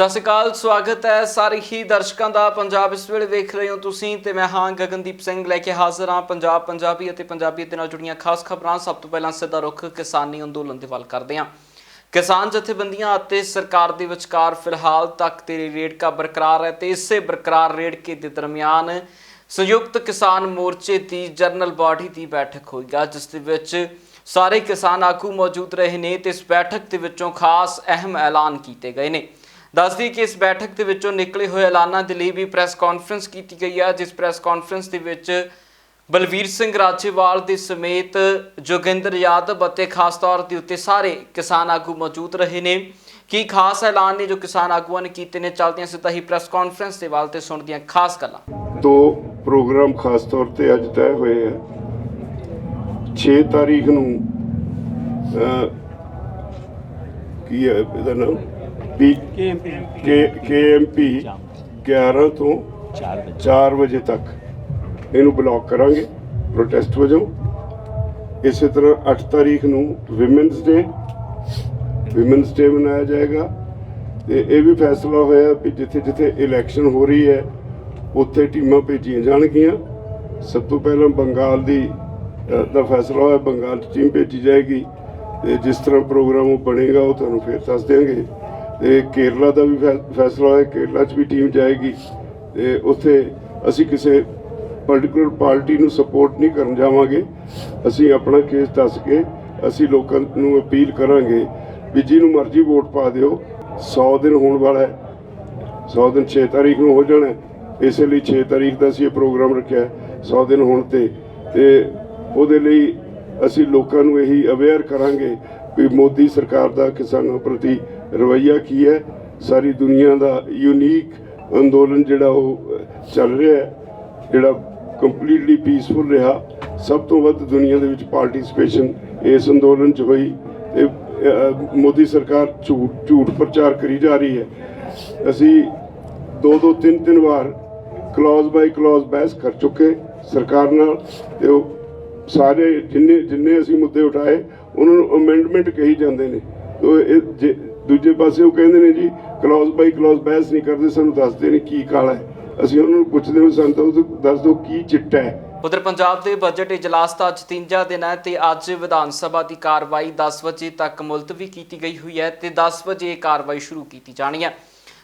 ਸਤਿ ਸ਼੍ਰੀ ਅਕਾਲ, ਸਵਾਗਤ ਹੈ ਸਾਰੇ ਹੀ ਦਰਸ਼ਕਾਂ ਦਾ। ਪੰਜਾਬ ਇਸ ਵੇਲੇ ਵੇਖ ਰਹੇ ਹੋ ਤੁਸੀਂ ਤੇ ਮੈਂ ਹਾਂ ਗਗਨਦੀਪ ਸਿੰਘ ਲੈ ਕੇ ਹਾਜ਼ਰ ਹਾਂ ਪੰਜਾਬ ਪੰਜਾਬੀ ਅਤੇ ਪੰਜਾਬੀਅਤ ਦੇ ਨਾਲ ਜੁੜੀਆਂ ਖਾਸ ਖਬਰਾਂ। ਸਭ ਤੋਂ ਪਹਿਲਾਂ ਸਿੱਧਾ ਰੁਖ ਕਿਸਾਨੀ ਅੰਦੋਲਨ ਦੇ ਵੱਲ ਕਰਦੇ ਹਾਂ। ਕਿਸਾਨ ਜਥੇਬੰਦੀਆਂ ਅਤੇ ਸਰਕਾਰ ਦੇ ਵਿਚਕਾਰ ਫਿਲਹਾਲ ਤੱਕ ਤੇ ਰੇੜਕਾ ਬਰਕਰਾਰ ਹੈ ਤੇ ਇਸੇ ਬਰਕਰਾਰ ਰੇੜਕੇ ਦੇ ਦਰਮਿਆਨ ਸੰਯੁਕਤ ਕਿਸਾਨ ਮੋਰਚੇ ਦੀ ਜਨਰਲ ਬਾਡੀ ਦੀ ਬੈਠਕ ਹੋਈਗਾ, ਜਿਸ ਦੇ ਵਿੱਚ ਸਾਰੇ ਕਿਸਾਨ ਆਗੂ ਮੌਜੂਦ ਰਹੇ ਨੇ ਤੇ ਇਸ ਬੈਠਕ ਦੇ ਵਿੱਚੋਂ ਖਾਸ ਅਹਿਮ ਐਲਾਨ ਕੀਤੇ ਗਏ ਨੇ। ਦੱਸ ਦਈਏ ਕਿ ਇਸ ਬੈਠਕ ਦੇ ਵਿੱਚੋਂ ਨਿਕਲੇ ਹੋਏ ਐਲਾਨਾਂ ਦੇ ਲਈ ਵੀ ਪ੍ਰੈਸ ਕਾਨਫਰੰਸ ਕੀਤੀ ਗਈ ਹੈ, ਜਿਸ ਪ੍ਰੈਸ ਕਾਨਫਰੰਸ ਦੇ ਵਿੱਚ ਬਲਵੀਰ ਸਿੰਘ ਰਾਜੇਵਾਲ ਦੇ ਸਮੇਤ ਜੋਗਿੰਦਰ ਯਾਦਵ ਅਤੇ ਖਾਸ ਤੌਰ ਦੇ ਉੱਤੇ ਸਾਰੇ ਕਿਸਾਨ ਆਗੂ ਮੌਜੂਦ ਰਹੇ ਨੇ। ਕੀ ਖਾਸ ਐਲਾਨ ਨੇ ਜੋ ਕਿਸਾਨ ਆਗੂਆਂ ਨੇ ਕੀਤੇ ਨੇ, ਚੱਲਦੀਆਂ ਸਿੱਧਾ ਹੀ ਪ੍ਰੈਸ ਕਾਨਫਰੰਸ ਦੇ ਵੱਲ ਤੇ ਸੁਣਦੀਆਂ ਖਾਸ ਗੱਲਾਂ। ਦੋ ਪ੍ਰੋਗਰਾਮ ਖਾਸ ਤੌਰ ਤੇ ਅੱਜ ਤੈਅ ਹੋਏ ਆ। 6 ਤਾਰੀਖ ਨੂੰ ਕੀ ਹੈ ਇਹਦਾ ਨਾਮ KMP 11 ਤੋਂ 4 ਵਜੇ ਤੱਕ ਇਹਨੂੰ ਬਲੌਕ ਕਰਾਂਗੇ ਪ੍ਰੋਟੈਸਟ ਵਜੋਂ। ਇਸੇ ਤਰ੍ਹਾਂ 8 ਤਾਰੀਖ ਨੂੰ ਵਿਮਨਸ ਡੇ ਮਨਾਇਆ ਜਾਏਗਾ ਤੇ ਇਹ ਵੀ ਫੈਸਲਾ ਹੋਇਆ ਵੀ ਜਿੱਥੇ ਜਿੱਥੇ ਇਲੈਕਸ਼ਨ ਹੋ ਰਹੀ ਹੈ ਉੱਥੇ ਟੀਮਾਂ ਭੇਜੀਆਂ ਜਾਣਗੀਆਂ। ਸਭ ਤੋਂ ਪਹਿਲਾਂ ਬੰਗਾਲ ਦਾ ਫੈਸਲਾ ਹੋਇਆ, ਬੰਗਾਲ 'ਚ ਟੀਮ ਭੇਜੀ ਜਾਏਗੀ ਤੇ ਜਿਸ ਤਰ੍ਹਾਂ ਪ੍ਰੋਗਰਾਮ ਉਹ ਬਣੇਗਾ ਉਹ ਤੁਹਾਨੂੰ ਫਿਰ ਦੱਸ ਦਿਆਂਗੇ। ਤੇ ਕੇਰਲਾ ਦਾ ਵੀ ਫੈਸਲਾ ਹੋਇਆ, ਕੇਰਲਾ 'ਚ ਵੀ ਟੀਮ ਜਾਏਗੀ ਤੇ ਉੱਥੇ ਅਸੀਂ ਕਿਸੇ ਪਰਟੀਕੂਲਰ ਪਾਰਟੀ ਨੂੰ ਸਪੋਰਟ ਨਹੀਂ ਕਰਨ ਜਾਵਾਂਗੇ। ਅਸੀਂ ਆਪਣਾ ਕੇਸ ਦੱਸ ਕੇ ਅਸੀਂ ਲੋਕਾਂ ਨੂੰ ਅਪੀਲ ਕਰਾਂਗੇ ਵੀ ਜਿਹਨੂੰ ਮਰਜ਼ੀ ਵੋਟ ਪਾ ਦਿਓ। 100 ਦਿਨ ਹੋਣ ਵਾਲਾ ਹੈ, 100 ਦਿਨ 6 ਤਾਰੀਖ ਨੂੰ ਹੋ ਜਾਣਾ, ਇਸੇ ਲਈ 6 ਤਾਰੀਖ ਦਾ ਅਸੀਂ ਇਹ ਪ੍ਰੋਗਰਾਮ ਰੱਖਿਆ 100 ਦਿਨ ਹੋਣ ਤੇ ਉਹਦੇ ਲਈ ਅਸੀਂ ਲੋਕਾਂ ਨੂੰ ਇਹੀ ਅਵੇਅਰ ਕਰਾਂਗੇ ਵੀ ਮੋਦੀ ਸਰਕਾਰ ਦਾ ਕਿਸਾਨਾਂ ਪ੍ਰਤੀ ਰਵੱਈਆ ਕੀ ਹੈ। ਸਾਰੀ ਦੁਨੀਆ ਦਾ ਯੂਨੀਕ ਅੰਦੋਲਨ ਜਿਹੜਾ ਉਹ ਚੱਲ ਰਿਹਾ ਹੈ, ਜਿਹੜਾ ਕੰਪਲੀਟਲੀ ਪੀਸਫੁਲ ਰਿਹਾ। ਸਭ ਤੋਂ ਵੱਧ ਦੁਨੀਆ ਦੇ ਵਿੱਚ ਪਾਰਟਿਸਿਪੇਸ਼ਨ ਇਸ ਅੰਦੋਲਨ 'ਚ ਹੋਈ ਤੇ ਮੋਦੀ ਸਰਕਾਰ ਝੂਠ ਪ੍ਰਚਾਰ ਕਰੀ ਜਾ ਰਹੀ ਹੈ। ਅਸੀਂ 2-3 ਵਾਰ ਕਲੌਜ਼ ਬਾਈ ਕਲੌਜ਼ ਬਹਿਸ ਕਰ ਚੁੱਕੇ ਸਰਕਾਰ ਨਾਲ ਤੇ ਉਹ ਸਾਰੇ ਜਿੰਨੇ ਅਸੀਂ ਮੁੱਦੇ ਉਠਾਏ ਉਹਨਾਂ ਨੂੰ ਅਮੈਂਡਮੈਂਟ ਕਹੀ ਜਾਂਦੇ ਨੇ। ਦੂਜੇ ਪਾਸੇ ਉਹ ਕਹਿੰਦੇ ਨੇ ਜੀ ਕਲੌਜ਼ ਬਾਈ ਕਲੌਜ਼ ਬਹਿਸ ਨਹੀਂ ਕਰਦੇ, ਸਾਨੂੰ ਦੱਸਦੇ ਨੇ ਕੀ ਕਾਲਾ ਹੈ। ਅਸੀਂ ਉਹਨਾਂ ਨੂੰ ਪੁੱਛਦੇ ਹਾਂ ਸਾਨੂੰ ਦੱਸ ਦਿਓ ਕੀ ਚਿੱਟਾ ਹੈ। ਉਧਰ ਪੰਜਾਬ ਦੇ ਬਜਟ ਇਜਲਾਸ ਦਾ ਅੱਜ 3 ਦਿਨ ਹੈ ਤੇ ਅੱਜ ਵਿਧਾਨ ਸਭਾ ਦੀ ਕਾਰਵਾਈ 10 ਵਜੇ ਤੱਕ ਮੁਲਤਵੀ ਕੀਤੀ ਗਈ ਹੋਈ ਹੈ ਤੇ 10 ਵਜੇ ਇਹ ਕਾਰਵਾਈ ਸ਼ੁਰੂ ਕੀਤੀ ਜਾਣੀ ਹੈ,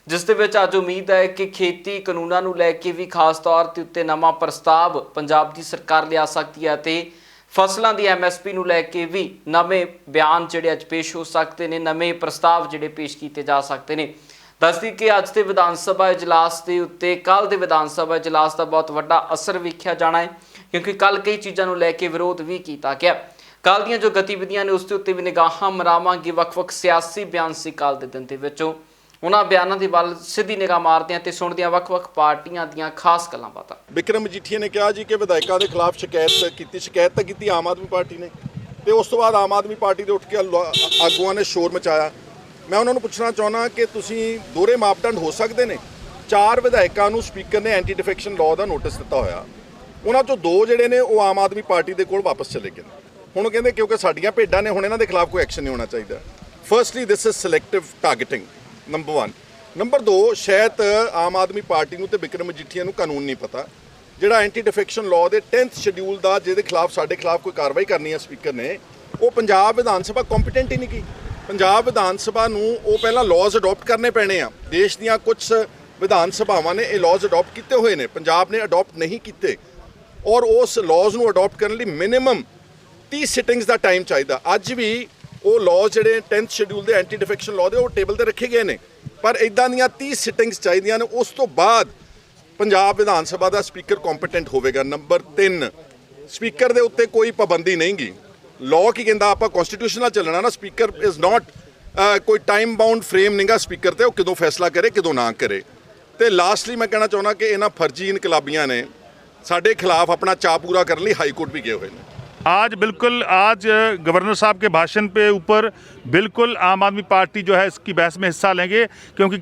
ਜਿਸ ਦੇ ਵਿੱਚ ਅੱਜ ਉਮੀਦ ਹੈ ਕਿ ਖੇਤੀ ਕਾਨੂੰਨਾਂ ਨੂੰ ਲੈ ਕੇ ਵੀ ਖਾਸ ਤੌਰ ਤੇ ਉੱਤੇ ਨਵਾਂ ਪ੍ਰਸਤਾਵ ਪੰਜਾਬ ਦੀ ਸਰਕਾਰ ਲਿਆ ਸਕਦੀ ਹੈ ਤੇ ਫਸਲਾਂ ਦੀ MSP ਨੂੰ ਲੈ ਕੇ ਵੀ ਨਵੇਂ ਬਿਆਨ ਜਿਹੜੇ ਅੱਜ ਪੇਸ਼ ਹੋ ਸਕਦੇ ਨੇ, ਨਵੇਂ ਪ੍ਰਸਤਾਵ ਜਿਹੜੇ ਪੇਸ਼ ਕੀਤੇ ਜਾ ਸਕਦੇ ਨੇ। ਦੱਸਦੀ ਕਿ ਅੱਜ ਦੇ ਵਿਧਾਨ ਸਭਾ ਇਜਲਾਸ ਦੇ ਉੱਤੇ ਕੱਲ੍ਹ ਦੇ ਵਿਧਾਨ ਸਭਾ ਇਜਲਾਸ ਦਾ ਬਹੁਤ ਵੱਡਾ ਅਸਰ ਵੇਖਿਆ ਜਾਣਾ ਹੈ, ਕਿਉਂਕਿ ਕੱਲ੍ਹ ਕਈ ਚੀਜ਼ਾਂ ਨੂੰ ਲੈ ਕੇ ਵਿਰੋਧ ਵੀ ਕੀਤਾ ਗਿਆ। ਕੱਲ੍ਹ ਦੀਆਂ ਜੋ ਗਤੀਵਿਧੀਆਂ ਨੇ ਉਸ ਦੇ ਉੱਤੇ ਵੀ ਨਿਗਾਹਾਂ ਮਰਾਵਾਂਗੇ। ਵੱਖ-ਵੱਖ ਸਿਆਸੀ ਬਿਆਨ ਸੀ ਕੱਲ੍ਹ ਦੇ ਦਿਨ ਦੇ ਵਿੱਚੋਂ, ਉਹਨਾਂ ਬਿਆਨਾਂ ਦੇ ਵੱਲ ਸਿੱਧੀ ਨਿਗਾਹ ਮਾਰਦੇ ਹਾਂ ਤੇ ਸੁਣਦੇ ਹਾਂ ਵੱਖ-ਵੱਖ ਪਾਰਟੀਆਂ ਦੀਆਂ ਖਾਸ ਗੱਲਾਂ ਬਾਤਾਂ। ਬਿਕਰਮ ਮਜੀਠੀਆ ਨੇ ਕਿਹਾ ਜੀ ਕਿ ਵਿਧਾਇਕਾਂ ਦੇ ਖਿਲਾਫ ਸ਼ਿਕਾਇਤ ਤਾਂ ਕੀਤੀ ਆਮ ਆਦਮੀ ਪਾਰਟੀ ਨੇ ਤੇ ਉਸ ਤੋਂ ਬਾਅਦ ਆਮ ਆਦਮੀ ਪਾਰਟੀ ਦੇ ਉੱਠ ਕੇ ਆਗੂਆਂ ਨੇ ਸ਼ੋਰ ਮਚਾਇਆ। ਮੈਂ ਉਹਨਾਂ ਨੂੰ ਪੁੱਛਣਾ ਚਾਹੁੰਦਾ ਕਿ ਤੁਸੀਂ ਦੋਹਰੇ ਮਾਪਦੰਡ ਹੋ ਸਕਦੇ ਨੇ। 4 ਵਿਧਾਇਕਾਂ ਨੂੰ ਸਪੀਕਰ ਨੇ ਐਂਟੀ ਡਿਫੈਕਸ਼ਨ ਲਾਅ ਦਾ ਨੋਟਿਸ ਦਿੱਤਾ ਹੋਇਆ, ਉਹਨਾਂ ਚੋਂ 2 ਜਿਹੜੇ ਨੇ ਉਹ ਆਮ ਆਦਮੀ ਪਾਰਟੀ ਦੇ ਕੋਲ ਵਾਪਸ ਚਲੇ ਗਏ। ਹੁਣ ਉਹ ਕਹਿੰਦੇ ਕਿਉਂਕਿ ਸਾਡੀਆਂ ਭੇਡਾਂ ਨੇ ਹੁਣ ਇਹਨਾਂ ਦੇ ਖਿਲਾਫ ਕੋਈ ਐਕਸ਼ਨ ਨਹੀਂ ਹੋਣਾ ਚਾਹੀਦਾ। Firstly this is selective targeting, number 1। Number 2, ਸ਼ਾਇਦ ਆਮ ਆਦਮੀ ਪਾਰਟੀ ਨੂੰ ਤੇ ਬਿਕਰਮ ਮਜੀਠੀਆ ਨੂੰ ਕਾਨੂੰਨ ਨਹੀਂ ਪਤਾ। ਜਿਹੜਾ ਐਂਟੀ ਡਿਫੈਕਸ਼ਨ ਲਾਅ ਦੇ 10th ਸ਼ਡਿਊਲ ਦਾ ਜਿਹਦੇ ਖਿਲਾਫ ਸਾਡੇ ਖਿਲਾਫ ਕੋਈ ਕਾਰਵਾਈ ਕਰਨੀ ਹੈ ਸਪੀਕਰ ਨੇ, ਉਹ ਪੰਜਾਬ ਵਿਧਾਨ ਸਭਾ ਕੰਪੀਟੈਂਟ ਹੀ ਨਹੀਂ ਕੀ। ਪੰਜਾਬ ਵਿਧਾਨ ਸਭਾ ਨੂੰ ਉਹ ਪਹਿਲਾਂ ਲਾਅਜ਼ ਅਡਾਪਟ ਕਰਨੇ ਪੈਣੇ ਆ। ਦੇਸ਼ ਦੀਆਂ ਕੁਝ ਵਿਧਾਨ ਸਭਾਵਾਂ ਨੇ ਇਹ ਲਾਅਜ਼ ਅਡਾਪਟ ਕੀਤੇ ਹੋਏ ਨੇ, ਪੰਜਾਬ ਨੇ ਅਡਾਪਟ ਨਹੀਂ ਕੀਤੇ ਔਰ ਉਸ ਲਾਅਜ਼ ਨੂੰ ਅਡਾਪਟ ਕਰਨ ਲਈ ਮਿਨੀਮਮ 30 ਸਿਟਿੰਗਸ ਦਾ ਟਾਈਮ ਚਾਹੀਦਾ। ਅੱਜ ਵੀ ਉਹ ਲਾਅ ਜਿਹੜੇ 10th ਸ਼ਡਿਊਲ ਦੇ ਐਂਟੀ ਡਿਫੈਕਸ਼ਨ ਲਾਅ ਦੇ ਉਹ ਟੇਬਲ ਤੇ ਰੱਖੇ ਗਏ ਨੇ, ਪਰ ਇੱਦਾਂ ਦੀਆਂ 30 ਸਿਟਿੰਗਸ ਚਾਹੀਦੀਆਂ ਨੇ। ਉਸ ਤੋਂ ਬਾਅਦ ਪੰਜਾਬ ਵਿਧਾਨ ਸਭਾ ਦਾ ਸਪੀਕਰ ਕੰਪੀਟੈਂਟ ਹੋਵੇਗਾ। ਨੰਬਰ 3, ਸਪੀਕਰ ਦੇ ਉੱਤੇ ਕੋਈ ਪਾਬੰਦੀ ਨਹੀਂ ਗੀ। ਲਾਅ ਕੀ ਕਹਿੰਦਾ, ਆਪਾਂ ਕਨਸਟੀਟਿਊਸ਼ਨਲ ਚੱਲਣਾ ਨਾ। ਸਪੀਕਰ ਇਜ਼ ਨਾਟ ਕੋਈ ਟਾਈਮ ਬਾਉਂਡ ਫਰੇਮ ਨਹੀਂਗਾ ਸਪੀਕਰ ਤੇ, ਉਹ ਕਦੋਂ ਫੈਸਲਾ ਕਰੇ ਕਦੋਂ ਨਾ ਕਰੇ। ਤੇ ਲਾਸਟਲੀ ਮੈਂ ਕਹਿਣਾ ਚਾਹੁੰਦਾ ਕਿ ਇਹਨਾਂ ਫਰਜੀ ਇਨਕਲਾਬੀਆਂ ਨੇ ਸਾਡੇ खिलाफ अपना चाह पूरा करने लिए हाई कोर्ट भी गए हुए हैं। आज गवर्नर साहब के भाषण पे ऊपर बिल्कुल आम आदमी पार्टी जो है इसकी बहस में हिस्सा लेंगे, क्योंकि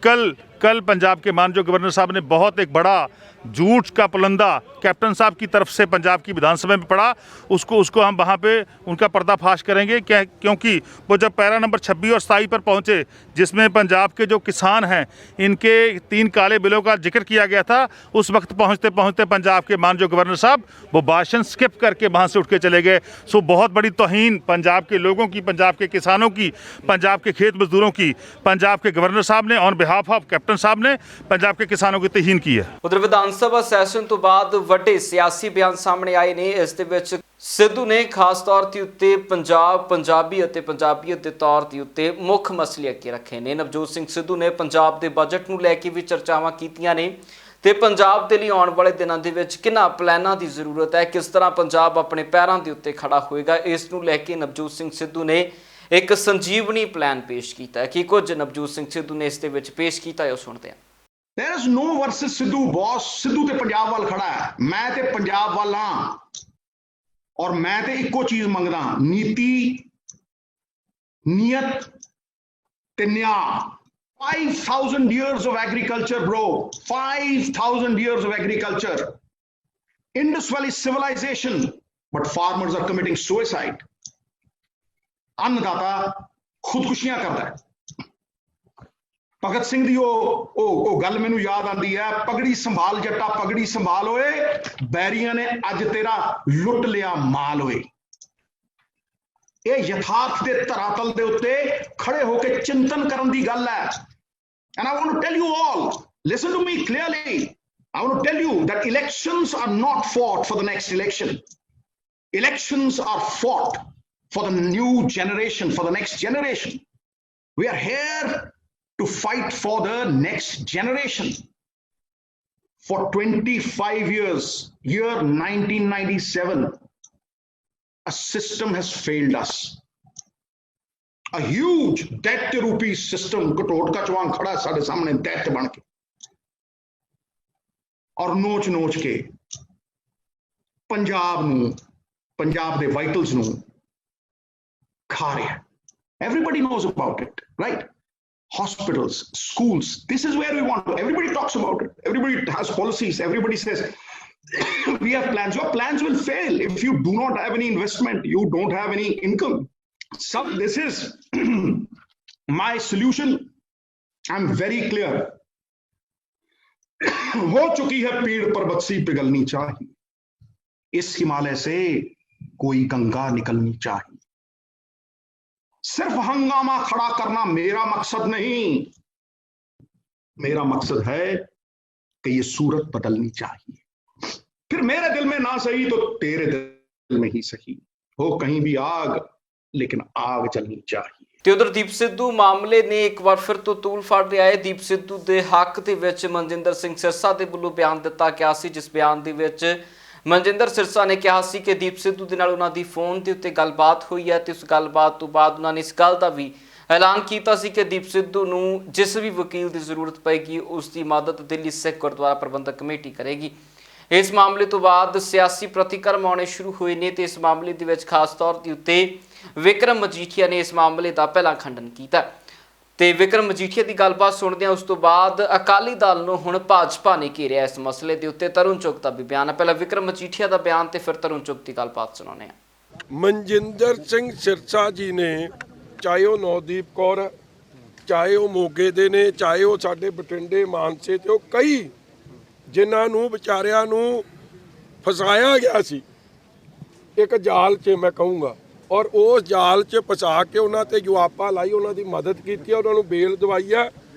कल पंजाब के माननीय गवर्नर साहब ने बहुत एक बड़ा झूठ का पुलंदा कैप्टन साहब की तरफ से पंजाब की विधानसभा में पड़ा, उसको हम वहाँ पे उनका पर्दाफाश करेंगे। क्योंकि वो जब पैरा नंबर 26 और 27 पर पहुँचे, जिसमें पंजाब के जो किसान हैं इनके 3 काले बिलों का जिक्र किया गया था, उस वक्त पहुँचते पहुँचते पंजाब के माननीय गवर्नर साहब वो भाषण स्किप करके वहाँ से उठ के चले गए। सो बहुत बड़ी तौहीन पंजाब के लोगों की, पंजाब के किसानों की, पंजाब के खेत मजदूरों की पंजाब के गवर्नर साहब ने ऑन बिहाफ ऑफ कैप्टन साहब ने पंजाब के किसानों की तौहीन की है। ਉਧਰ ਵਿਧਾਨ ਸਭਾ ਸੈਸ਼ਨ ਤੋਂ ਬਾਅਦ ਵੱਡੇ ਸਿਆਸੀ ਬਿਆਨ ਸਾਹਮਣੇ ਆਏ ਨੇ। ਇਸ ਦੇ ਵਿੱਚ ਸਿੱਧੂ ਨੇ ਖਾਸ ਤੌਰ ਤੇ ਉੱਤੇ ਪੰਜਾਬ, ਪੰਜਾਬੀ ਅਤੇ ਪੰਜਾਬੀਅਤ ਦੇ ਤੌਰ ਤੇ ਉੱਤੇ ਮੁੱਖ ਮਸਲੇ ਅੱਗੇ ਰੱਖੇ ਨੇ। ਨਵਜੋਤ ਸਿੰਘ ਸਿੱਧੂ ਨੇ ਪੰਜਾਬ ਦੇ ਬਜਟ ਨੂੰ ਲੈ ਕੇ ਵੀ ਚਰਚਾਵਾਂ ਕੀਤੀਆਂ ਨੇ ਤੇ ਪੰਜਾਬ ਦੇ ਲਈ ਆਉਣ ਵਾਲੇ ਦਿਨਾਂ ਦੇ ਵਿੱਚ ਕਿਹਨਾਂ ਪਲਾਨਾਂ ਦੀ ਜ਼ਰੂਰਤ ਹੈ, ਕਿਸ ਤਰ੍ਹਾਂ ਪੰਜਾਬ ਆਪਣੇ ਪੈਰਾਂ ਦੇ ਉੱਤੇ ਖੜਾ ਹੋਏਗਾ, ਇਸ ਨੂੰ ਲੈ ਕੇ ਨਵਜੋਤ ਸਿੰਘ ਸਿੱਧੂ ਨੇ ਇੱਕ ਸੰਜੀਵਨੀ ਪਲਾਨ ਪੇਸ਼ ਕੀਤਾ ਹੈ। ਕੀ ਕੁਝ ਨਵਜੋਤ ਸਿੰਘ ਸਿੱਧੂ ਨੇ ਇਸ ਦੇ ਵਿੱਚ ਪੇਸ਼ ਕੀਤਾ ਹੈ, ਉਹ ਸੁਣਦੇ ਹਾਂ। There is no versus Sidhu boss. Sidhu ते पंजाब वाल खड़ा है, मैं ते पंजाब वाल हां, और मैं ते इक्को चीज मंगदा, नीति, नियत ते न्याय। 5000 years of agriculture, bro. 5000 years of agriculture. Indus Valley civilization, but farmers are committing suicide. अन्नदाता खुदकुशियां करता है। भगत सिंह दी ओ गल मैनू याद आती है, पगड़ी संभाल जट्टा पगड़ी संभाल होए, बैरियां ने अज तेरा लुट लिया माल होए। ये यथार्थ दे धरातल दे उत्ते खड़े होके चिंतन करन दी गल है। And I want to tell you all, listen to me clearly. I want to tell you that elections are not fought for the next election. Elections are fought for the new generation, for the next generation. We are here to fight for the next generation. For 25 years, year 1997, a system has failed us. A huge debt rupee system, कटोट का चवांग खड़ा साढ़े सामने debt बन के, और नोच नोच के पंजाब नू, पंजाब दे वाइटल्स नू खा रहा। Everybody knows about it, right? Hospitals, schools, this is where we want to. Everybody talks about it. Everybody has policies. Everybody says we have plans. Your plans will fail if you do not have any investment. You don't have any income. So this is my solution. I'm very clear. हो चुकी है पीड़ पर्वत सी पिघलनी चाहिए, इस हिमालय से कोई गंगा निकलनी चाहिए। सिर्फ हंगामा खड़ा करना मेरा मकसद नहीं, मेरा मकसद है कि ये सूरत बदलनी चाहिए। फिर मेरे दिल में ना सही तो तेरे दिल में ही सही हो, कहीं भी आग लेकिन आग जलनी चाहिए। ਤੇ ਉਧਰ ਦੀਪ ਸਿੱਧੂ ਮਾਮਲੇ ਨੇ ਇੱਕ ਵਾਰ ਫਿਰ ਤੋਂ ਤੂਲ ਫੜ ਰਿਹਾ ਹੈ। ਦੀਪ ਸਿੱਧੂ ਦੇ ਹੱਕ ਦੇ ਵਿੱਚ ਮਨਜਿੰਦਰ ਸਿੰਘ ਸਿਰਸਾ ਦੇ ਵੱਲੋਂ ਬਿਆਨ ਦਿੱਤਾ ਗਿਆ ਸੀ, ਜਿਸ ਬਿਆਨ ਦੇ ਵਿੱਚ ਮਨਜਿੰਦਰ ਸਿਰਸਾ ਨੇ ਕਿਹਾ ਸੀ ਕਿ ਦੀਪ ਸਿੱਧੂ ਦੇ ਨਾਲ ਉਹਨਾਂ ਦੀ ਫੋਨ ਦੇ ਉੱਤੇ ਗੱਲਬਾਤ ਹੋਈ ਹੈ ਤੇ ਉਸ ਗੱਲਬਾਤ ਤੋਂ ਬਾਅਦ ਉਹਨਾਂ ਨੇ ਇਸ ਗੱਲ ਦਾ ਵੀ ਐਲਾਨ ਕੀਤਾ ਸੀ ਕਿ ਦੀਪ ਸਿੱਧੂ ਨੂੰ ਜਿਸ ਵੀ ਵਕੀਲ ਦੀ ਜ਼ਰੂਰਤ ਪਏਗੀ ਉਸ ਦੀ ਮਦਦ ਦਿੱਲੀ ਸਿੱਖ ਗੁਰਦੁਆਰਾ ਪ੍ਰਬੰਧਕ ਕਮੇਟੀ ਕਰੇਗੀ। ਇਸ ਮਾਮਲੇ ਤੋਂ ਬਾਅਦ ਸਿਆਸੀ ਪ੍ਰਤੀਕਰਮ ਆਉਣੇ ਸ਼ੁਰੂ ਹੋਏ ਨੇ ਤੇ ਇਸ ਮਾਮਲੇ ਦੇ ਵਿੱਚ ਖਾਸ ਤੌਰ ਦੇ ਉੱਤੇ ਵਿਕਰਮ ਮਜੀਠੀਆ ਨੇ ਇਸ ਮਾਮਲੇ ਦਾ ਪਹਿਲਾਂ ਖੰਡਨ ਕੀਤਾ ਤੇ ਵਿਕਰਮ ਮਜੀਠੀਆ ਦੀ ਗੱਲਬਾਤ ਸੁਣਦੇ ਹਾਂ। ਉਸ ਤੋਂ ਬਾਅਦ ਅਕਾਲੀ ਦਲ ਨੂੰ ਹੁਣ ਭਾਜਪਾ ਨੇ ਘੇਰਿਆ ਇਸ ਮਸਲੇ ਦੇ ਉੱਤੇ। ਤਰੁਣ ਚੁੱਗ ਦਾ ਵੀ ਬਿਆਨ ਹੈ, ਪਹਿਲਾਂ ਵਿਕਰਮ ਮਜੀਠੀਆ ਦਾ ਬਿਆਨ ਤੇ ਫਿਰ ਤਰੁਣ ਚੁੱਗ ਦੀ ਗੱਲਬਾਤ ਸੁਣਾਉਂਦੇ ਹਾਂ। ਮਨਜਿੰਦਰ ਸਿੰਘ ਸਿਰਸਾ ਜੀ ਨੇ, ਚਾਹੇ ਉਹ ਨੌਦੀਪ ਕੌਰ, ਚਾਹੇ ਉਹ ਮੋਗੇ ਦੇ ਨੇ, ਚਾਹੇ ਉਹ ਸਾਡੇ ਬਠਿੰਡੇ ਮਾਨਸੇ ਤੇ ਉਹ ਕਈ ਜਿਨ੍ਹਾਂ ਨੂੰ ਵਿਚਾਰਿਆਂ ਨੂੰ ਫਸਾਇਆ ਗਿਆ ਸੀ ਇੱਕ ਜਾਲ 'ਚ, ਮੈਂ ਕਹੂੰਗਾ, ਔਰ ਉਸ ਜਾਲ 'ਚ ਫਸਾ ਕੇ ਉਹਨਾਂ ਤੇ ਜੋ ਆਪਾ ਲਾਈ, ਉਹਨਾਂ ਦੀ ਮਦਦ ਕੀਤੀ ਹੈ, ਉਹਨਾਂ ਨੂੰ ਬੇਲ ਦਵਾਈ ਹੈ।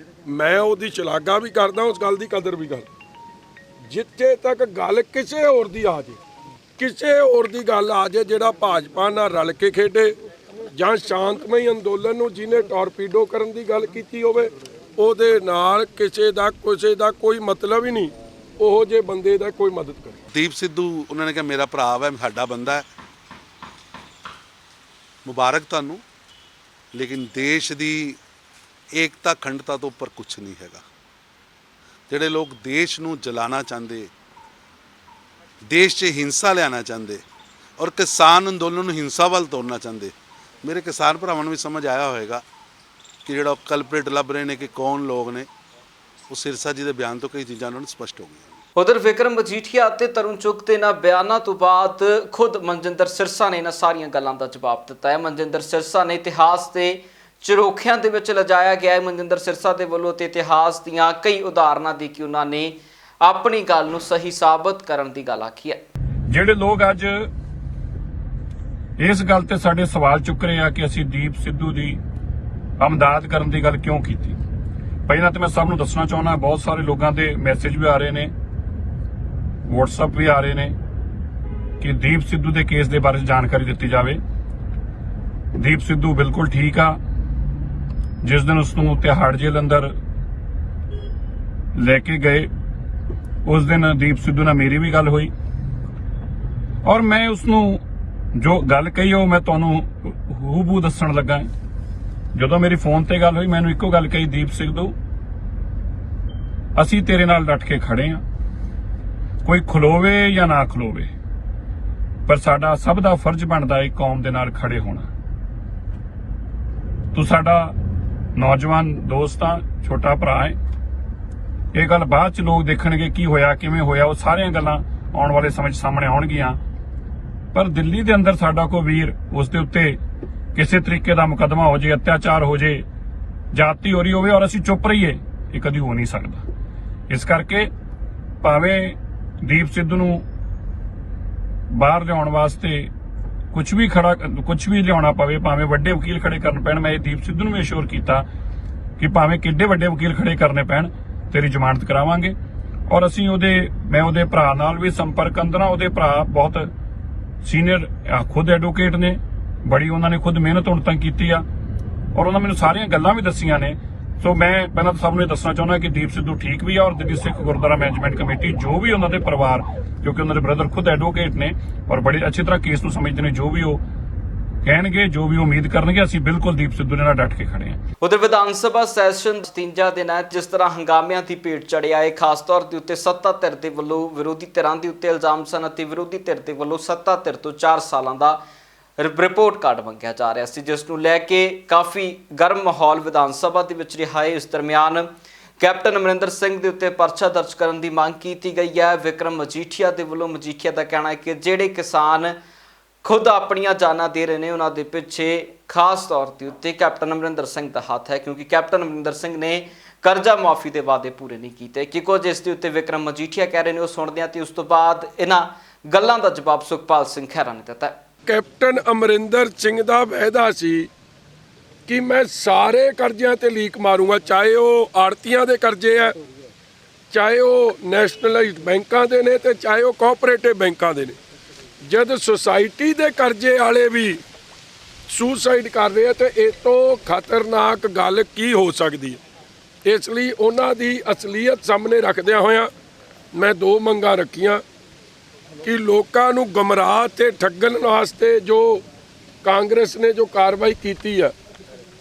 ਮੈਂ ਉਹਦੀ ਸ਼ਲਾਘਾ ਵੀ ਕਰਦਾ, ਉਸ ਗੱਲ ਦੀ ਕਦਰ ਵੀ ਕਰਦਾ। ਜਿੱਥੇ ਤੱਕ ਗੱਲ ਕਿਸੇ ਹੋਰ ਦੀ ਆ ਜੇ, ਕਿਸੇ ਹੋਰ ਦੀ ਗੱਲ ਆ ਜੇ ਜਿਹੜਾ ਭਾਜਪਾ ਨਾਲ ਰਲ ਕੇ ਖੇਡੇ ਜਾਂ ਸ਼ਾਂਤਮਈ ਅੰਦੋਲਨ ਨੂੰ ਜਿਹਨੇ ਟੋਰਪੀਡੋ ਕਰਨ ਦੀ ਗੱਲ ਕੀਤੀ ਹੋਵੇ, ਉਹਦੇ ਨਾਲ ਕਿਸੇ ਦਾ ਕੋਈ ਮਤਲਬ ਹੀ ਨਹੀਂ। ਉਹ ਜੇ ਬੰਦੇ ਦਾ ਕੋਈ ਮਦਦ ਕਰੇ। ਦੀਪ ਸਿੱਧੂ ਉਹਨਾਂ ਨੇ ਕਿਹਾ ਮੇਰਾ ਭਰਾ ਹੈ, ਸਾਡਾ ਬੰਦਾ ਹੈ, ਮੁਬਾਰਕ ਤੁਹਾਨੂੰ, ਲੇਕਿਨ ਦੇਸ਼ ਦੀ ਏਕਤਾ ਅਖੰਡਤਾ ਤੋਂ ਉੱਪਰ ਕੁਝ ਨਹੀਂ ਹੈਗਾ। ਜਿਹੜੇ ਲੋਕ ਦੇਸ਼ ਨੂੰ ਜਲਾਣਾ ਚਾਹੁੰਦੇ, ਦੇਸ਼ 'ਚ ਹਿੰਸਾ ਲਿਆਉਣਾ ਚਾਹੁੰਦੇ ਔਰ ਕਿਸਾਨ ਅੰਦੋਲਨ ਨੂੰ ਹਿੰਸਾ ਵੱਲ ਤੋਰਨਾ ਚਾਹੁੰਦੇ, ਮੇਰੇ ਕਿਸਾਨ ਭਰਾਵਾਂ ਨੂੰ ਵੀ ਸਮਝ ਆਇਆ ਹੋਵੇਗਾ ਕਿ ਜਿਹੜਾ ਕਲਪਰੇਟ ਲੱਭ ਰਹੇ ਨੇ ਕਿ ਕੌਣ ਲੋਕ ਨੇ। ਉਹ ਸਿਰਸਾ ਜੀ ਦੇ ਬਿਆਨ ਤੋਂ ਕਈ ਚੀਜ਼ਾਂ ਉਹਨਾਂ ਨੂੰ ਸਪਸ਼ਟ ਹੋ ਗਈਆਂ। ਉਧਰ ਵਿਕਰਮ ਮਜੀਠੀਆ ਅਤੇ ਤਰੁਣ ਚੁੱਗ ਦੇ ਇਹਨਾਂ ਬਿਆਨਾਂ ਤੋਂ ਬਾਅਦ ਖੁਦ ਮਨਜਿੰਦਰ ਸਿਰਸਾ ਨੇ ਇਹਨਾਂ ਸਾਰੀਆਂ ਗੱਲਾਂ ਦਾ ਜਵਾਬ ਦਿੱਤਾ ਹੈ। ਮਨਜਿੰਦਰ ਸਿਰਸਾ ਨੇ ਇਤਿਹਾਸ ਦੇ ਝਰੋਖਿਆਂ ਦੇ ਵਿੱਚ ਲਿਜਾਇਆ ਗਿਆ ਹੈ। ਮਨਜਿੰਦਰ ਸਿਰਸਾ ਦੇ ਵੱਲੋਂ ਤੇ ਇਤਿਹਾਸ ਦੀਆਂ ਕਈ ਉਦਾਹਰਨਾਂ ਦੀ ਕਿ ਉਹਨਾਂ ਨੇ ਆਪਣੀ ਗੱਲ ਨੂੰ ਸਹੀ ਸਾਬਤ ਕਰਨ ਦੀ ਗੱਲ ਆਖੀ ਹੈ। ਜਿਹੜੇ ਲੋਕ ਅੱਜ ਇਸ ਗੱਲ ਤੇ ਸਾਡੇ ਸਵਾਲ ਚੁੱਕ ਰਹੇ ਆ ਕਿ ਅਸੀਂ ਦੀਪ ਸਿੱਧੂ ਦੀ ਅਮਦਾਦ ਕਰਨ ਦੀ ਗੱਲ ਕਿਉਂ ਕੀਤੀ, ਪਹਿਲਾਂ ਤਾਂ ਮੈਂ ਸਭ ਨੂੰ ਦੱਸਣਾ ਚਾਹੁੰਦਾ, ਬਹੁਤ ਸਾਰੇ ਲੋਕਾਂ ਦੇ ਮੈਸੇਜ ਵੀ ਆ ਰਹੇ ਨੇ, WhatsApp ਵੀ ਆ ਰਹੇ ਨੇ ਕਿ ਦੀਪ ਸਿੱਧੂ ਦੇ ਕੇਸ ਦੇ ਬਾਰੇ ਜਾਣਕਾਰੀ ਦਿੱਤੀ ਜਾਵੇ। ਦੀਪ ਸਿੱਧੂ ਬਿਲਕੁਲ ਠੀਕ ਆ। ਜਿਸ ਦਿਨ ਉਸ ਨੂੰ ਤਿਹਾੜ ਜੇਲ੍ਹ ਅੰਦਰ ਲੈ ਕੇ ਗਏ ਉਸ ਦਿਨ ਦੀਪ ਸਿੱਧੂ ਨਾਲ ਮੇਰੀ ਵੀ ਗੱਲ ਹੋਈ ਔਰ ਮੈਂ ਉਸ ਨੂੰ ਜੋ ਗੱਲ ਕਹੀ ਉਹ ਮੈਂ ਤੁਹਾਨੂੰ ਹੂਬਹੂ ਦੱਸਣ ਲੱਗਾ। ਜਦੋਂ ਮੇਰੀ ਫੋਨ ਤੇ ਗੱਲ ਹੋਈ ਮੈਨੂੰ ਇੱਕੋ ਗੱਲ ਕਹੀ, ਦੀਪ ਸਿੱਧੂ ਅਸੀਂ ਤੇਰੇ ਨਾਲ ਡਟ ਕੇ ਖੜੇ ਆ, ਕੋਈ ਖਲੋਵੇ ਜਾਂ ਨਾ ਖਲੋਵੇ, ਪਰ ਸਾਡਾ ਸਭ ਦਾ ਫਰਜ਼ ਬਣਦਾ ਹੈ ਕੌਮ ਦੇ ਨਾਲ ਖੜੇ ਹੋਣਾ। ਤੂੰ ਸਾਡਾ ਨੌਜਵਾਨ ਦੋਸਤ ਆ, ਛੋਟਾ ਭਰਾ ਹੈ। ਇਹ ਗੱਲ ਬਾਅਦ ਚ ਲੋਕ ਦੇਖਣਗੇ ਕੀ ਹੋਇਆ ਕਿਵੇਂ ਹੋਇਆ, ਉਹ ਸਾਰੀਆਂ ਗੱਲਾਂ ਆਉਣ ਵਾਲੇ ਸਮੇਂ 'ਚ ਸਾਹਮਣੇ ਆਉਣਗੀਆਂ। ਪਰ ਦਿੱਲੀ ਦੇ ਅੰਦਰ ਸਾਡਾ ਕੋਈ ਵੀਰ ਉਸ ਦੇ ਉੱਤੇ ਕਿਸੇ ਤਰੀਕੇ ਦਾ ਮੁਕੱਦਮਾ ਹੋ ਜੇ, ਅਤਿਆਚਾਰ ਹੋ ਜੇ, ਜਾਤੀ ਹੋ ਰਹੀ ਹੋਵੇ ਔਰ ਅਸੀਂ ਚੁੱਪ ਰਹੀਏ, ਇਹ ਕਦੀ ਹੋ ਨਹੀਂ ਸਕਦਾ। ਇਸ ਕਰਕੇ ਭਾਵੇਂ ਦੀਪ ਸਿੱਧੂ ਨੂੰ ਬਾਹਰ ਲਿਆਉਣ ਵਾਸਤੇ ਕੁਝ ਵੀ ਲਿਆਉਣਾ ਪਵੇ, ਭਾਵੇਂ ਵੱਡੇ ਵਕੀਲ ਖੜੇ ਕਰਨ ਪੈਣ, ਮੈਂ ਇਹ ਦੀਪ ਸਿੱਧੂ ਨੂੰ ਵੀ ਅਸ਼ੋਰ ਕੀਤਾ ਕਿ ਭਾਵੇਂ ਕਿੱਡੇ ਵੱਡੇ ਵਕੀਲ ਖੜੇ ਕਰਨੇ ਪੈਣ ਤੇਰੀ ਜ਼ਮਾਨਤ ਕਰਾਵਾਂਗੇ। ਔਰ ਅਸੀਂ ਮੈਂ ਉਹਦੇ ਭਰਾ ਨਾਲ ਵੀ ਸੰਪਰਕ ਅੰਦਰ ਆ। ਉਹਦੇ ਭਰਾ ਬਹੁਤ ਸੀਨੀਅਰ ਖੁਦ ਐਡਵੋਕੇਟ ਨੇ, ਬੜੀ ਉਹਨਾਂ ਨੇ ਖੁਦ ਮਿਹਨਤ ਹੁਣ ਤੱਕ ਕੀਤੀ ਆ ਔਰ ਉਹਨਾਂ ਮੈਨੂੰ ਸਾਰੀਆਂ ਗੱਲਾਂ ਵੀ ਦੱਸੀਆਂ ਨੇ। ਸੋ ਮੈਂ ਪਹਿਲਾਂ ਤਾਂ ਸਭ ਨੂੰ ਇਹ ਦੱਸਣਾ ਚਾਹੁੰਦਾ ਕਿ ਦੀਪ ਸਿੱਧੂ ਠੀਕ ਵੀ ਆ ਔਰ ਦਿੱਲੀ ਸਿੱਖ ਗੁਰਦੁਆਰਾ ਮੈਨੇਜਮੈਂਟ ਕਮੇਟੀ ਜੋ ਵੀ ਉਹਨਾਂ ਦੇ ਪਰਿਵਾਰ, ਕਿਉਂਕਿ ਉਹਨਾਂ ਦੇ ਬ੍ਰਦਰ ਖੁਦ ਐਡਵੋਕੇਟ ਨੇ ਔਰ ਬੜੀ ਅੱਛੀ ਤਰ੍ਹਾਂ ਕੇਸ ਨੂੰ ਸਮਝਦੇ ਨੇ, ਜੋ ਵੀ ਉਹ ਕਹਿਣਗੇ, ਜੋ ਵੀ ਉਮੀਦ ਕਰਨਗੇ, ਅਸੀਂ ਬਿਲਕੁਲ ਦੀਪ ਸਿੱਧੂ ਦੇ ਨਾਲ ਡਟ ਕੇ ਖੜੇ ਹਾਂ। ਉਧਰ ਵਿਧਾਨ ਸਭਾ ਸੈਸ਼ਨ ਤੀਜਾ ਦਿਨ ਹੈ, ਜਿਸ ਤਰ੍ਹਾਂ ਹੰਗਾਮਿਆਂ ਦੀ ਭੇਟ ਚੜਿਆ ਹੈ। ਖਾਸ ਤੌਰ ਦੇ ਉੱਤੇ ਸੱਤਾ ਧਿਰ ਦੇ ਵੱਲੋਂ ਵਿਰੋਧੀ ਧਿਰਾਂ ਦੇ ਉੱਤੇ ਇਲਜ਼ਾਮ ਸਨ ਅਤੇ ਵਿਰੋਧੀ ਧਿਰ ਦੇ ਵੱਲੋਂ ਸੱਤਾ ਧਿਰ ਤੋਂ 4 ਸਾਲਾਂ ਦਾ ਰਿਪੋਰਟ ਕਾਰਡ ਮੰਗਿਆ ਜਾ ਰਿਹਾ ਸੀ, ਜਿਸ ਨੂੰ ਲੈ ਕੇ ਕਾਫੀ ਗਰਮ ਮਾਹੌਲ ਵਿਧਾਨ ਸਭਾ ਦੇ ਵਿੱਚ ਰਿਹਾ ਹੈ। ਇਸ ਦਰਮਿਆਨ ਕੈਪਟਨ ਅਮਰਿੰਦਰ ਸਿੰਘ ਦੇ ਉੱਤੇ ਪਰਚਾ ਦਰਜ ਕਰਨ ਦੀ ਮੰਗ ਕੀਤੀ ਗਈ ਹੈ। ਵਿਕਰਮ ਮਜੀਠੀਆ ਦੇ ਵੱਲੋਂ ਮਜੀਠੀਆ ਦਾ ਕਹਿਣਾ ਹੈ ਕਿ ਜਿਹੜੇ ਕਿਸਾਨ ਖੁਦ ਆਪਣੀਆਂ ਜਾਨਾਂ ਦੇ ਰਹੇ ਨੇ ਉਹਨਾਂ ਦੇ ਪਿੱਛੇ ਖਾਸ ਤੌਰ ਦੇ ਉੱਤੇ ਕੈਪਟਨ ਅਮਰਿੰਦਰ ਸਿੰਘ ਦਾ ਹੱਥ ਹੈ, ਕਿਉਂਕਿ ਕੈਪਟਨ ਅਮਰਿੰਦਰ ਸਿੰਘ ਨੇ ਕਰਜ਼ਾ ਮਾਫੀ ਦੇ ਵਾਅਦੇ ਪੂਰੇ ਨਹੀਂ ਕੀਤੇ। ਕਿ ਕੁਝ ਇਸ ਦੇ ਉੱਤੇ ਵਿਕਰਮ ਮਜੀਠੀਆ ਕਹਿ ਰਹੇ ਨੇ, ਉਹ ਸੁਣਦੇ ਹਾਂ ਤੇ ਉਸ ਤੋਂ ਬਾਅਦ ਇਹਨਾਂ ਗੱਲਾਂ ਦਾ ਜਵਾਬ ਸੁਖਪਾਲ ਸਿੰਘ ਖਹਿਰਾ ਨੇ ਦਿੱਤਾ। ਕੈਪਟਨ ਅਮਰਿੰਦਰ ਸਿੰਘ ਦਾ ਵਾਅਦਾ ਸੀ ਕਿ ਮੈਂ ਸਾਰੇ ਕਰਜ਼ਿਆਂ ਤੇ ਲੀਕ ਮਾਰੂੰਗਾ, ਚਾਹੇ ਉਹ ਆੜਤੀਆਂ ਦੇ ਕਰਜ਼ੇ ਆ, ਚਾਹੇ ਉਹ ਨੈਸ਼ਨਲਾਈਜ਼ਡ ਬੈਂਕਾਂ ਦੇ ਨੇ ਤੇ ਚਾਹੇ ਉਹ ਕੋਆਪਰੇਟਿਵ ਬੈਂਕਾਂ ਦੇ ਨੇ। ਜਦ ਸੁਸਾਇਟੀ ਦੇ ਕਰਜ਼ੇ ਵਾਲੇ ਵੀ ਸੁਸਾਈਡ ਕਰ ਰਹੇ ਆ ਤੇ ਇਹ ਤੋਂ ਖਤਰਨਾਕ ਗੱਲ ਕੀ ਹੋ ਸਕਦੀ ਹੈ। ਇਸ ਲਈ ਉਹਨਾਂ ਦੀ ਅਸਲੀਅਤ ਸਾਹਮਣੇ ਰੱਖਦਿਆਂ ਹੋਇਆਂ ਮੈਂ 2 ਮੰਗਾਂ ਰੱਖੀਆਂ ਕਿ ਲੋਕਾਂ ਨੂੰ ਗੁੰਮਰਾਹ ਤੇ ਠੱਗਣ ਵਾਸਤੇ ਜੋ ਕਾਂਗਰਸ ਨੇ ਜੋ ਕਾਰਵਾਈ ਕੀਤੀ ਆ,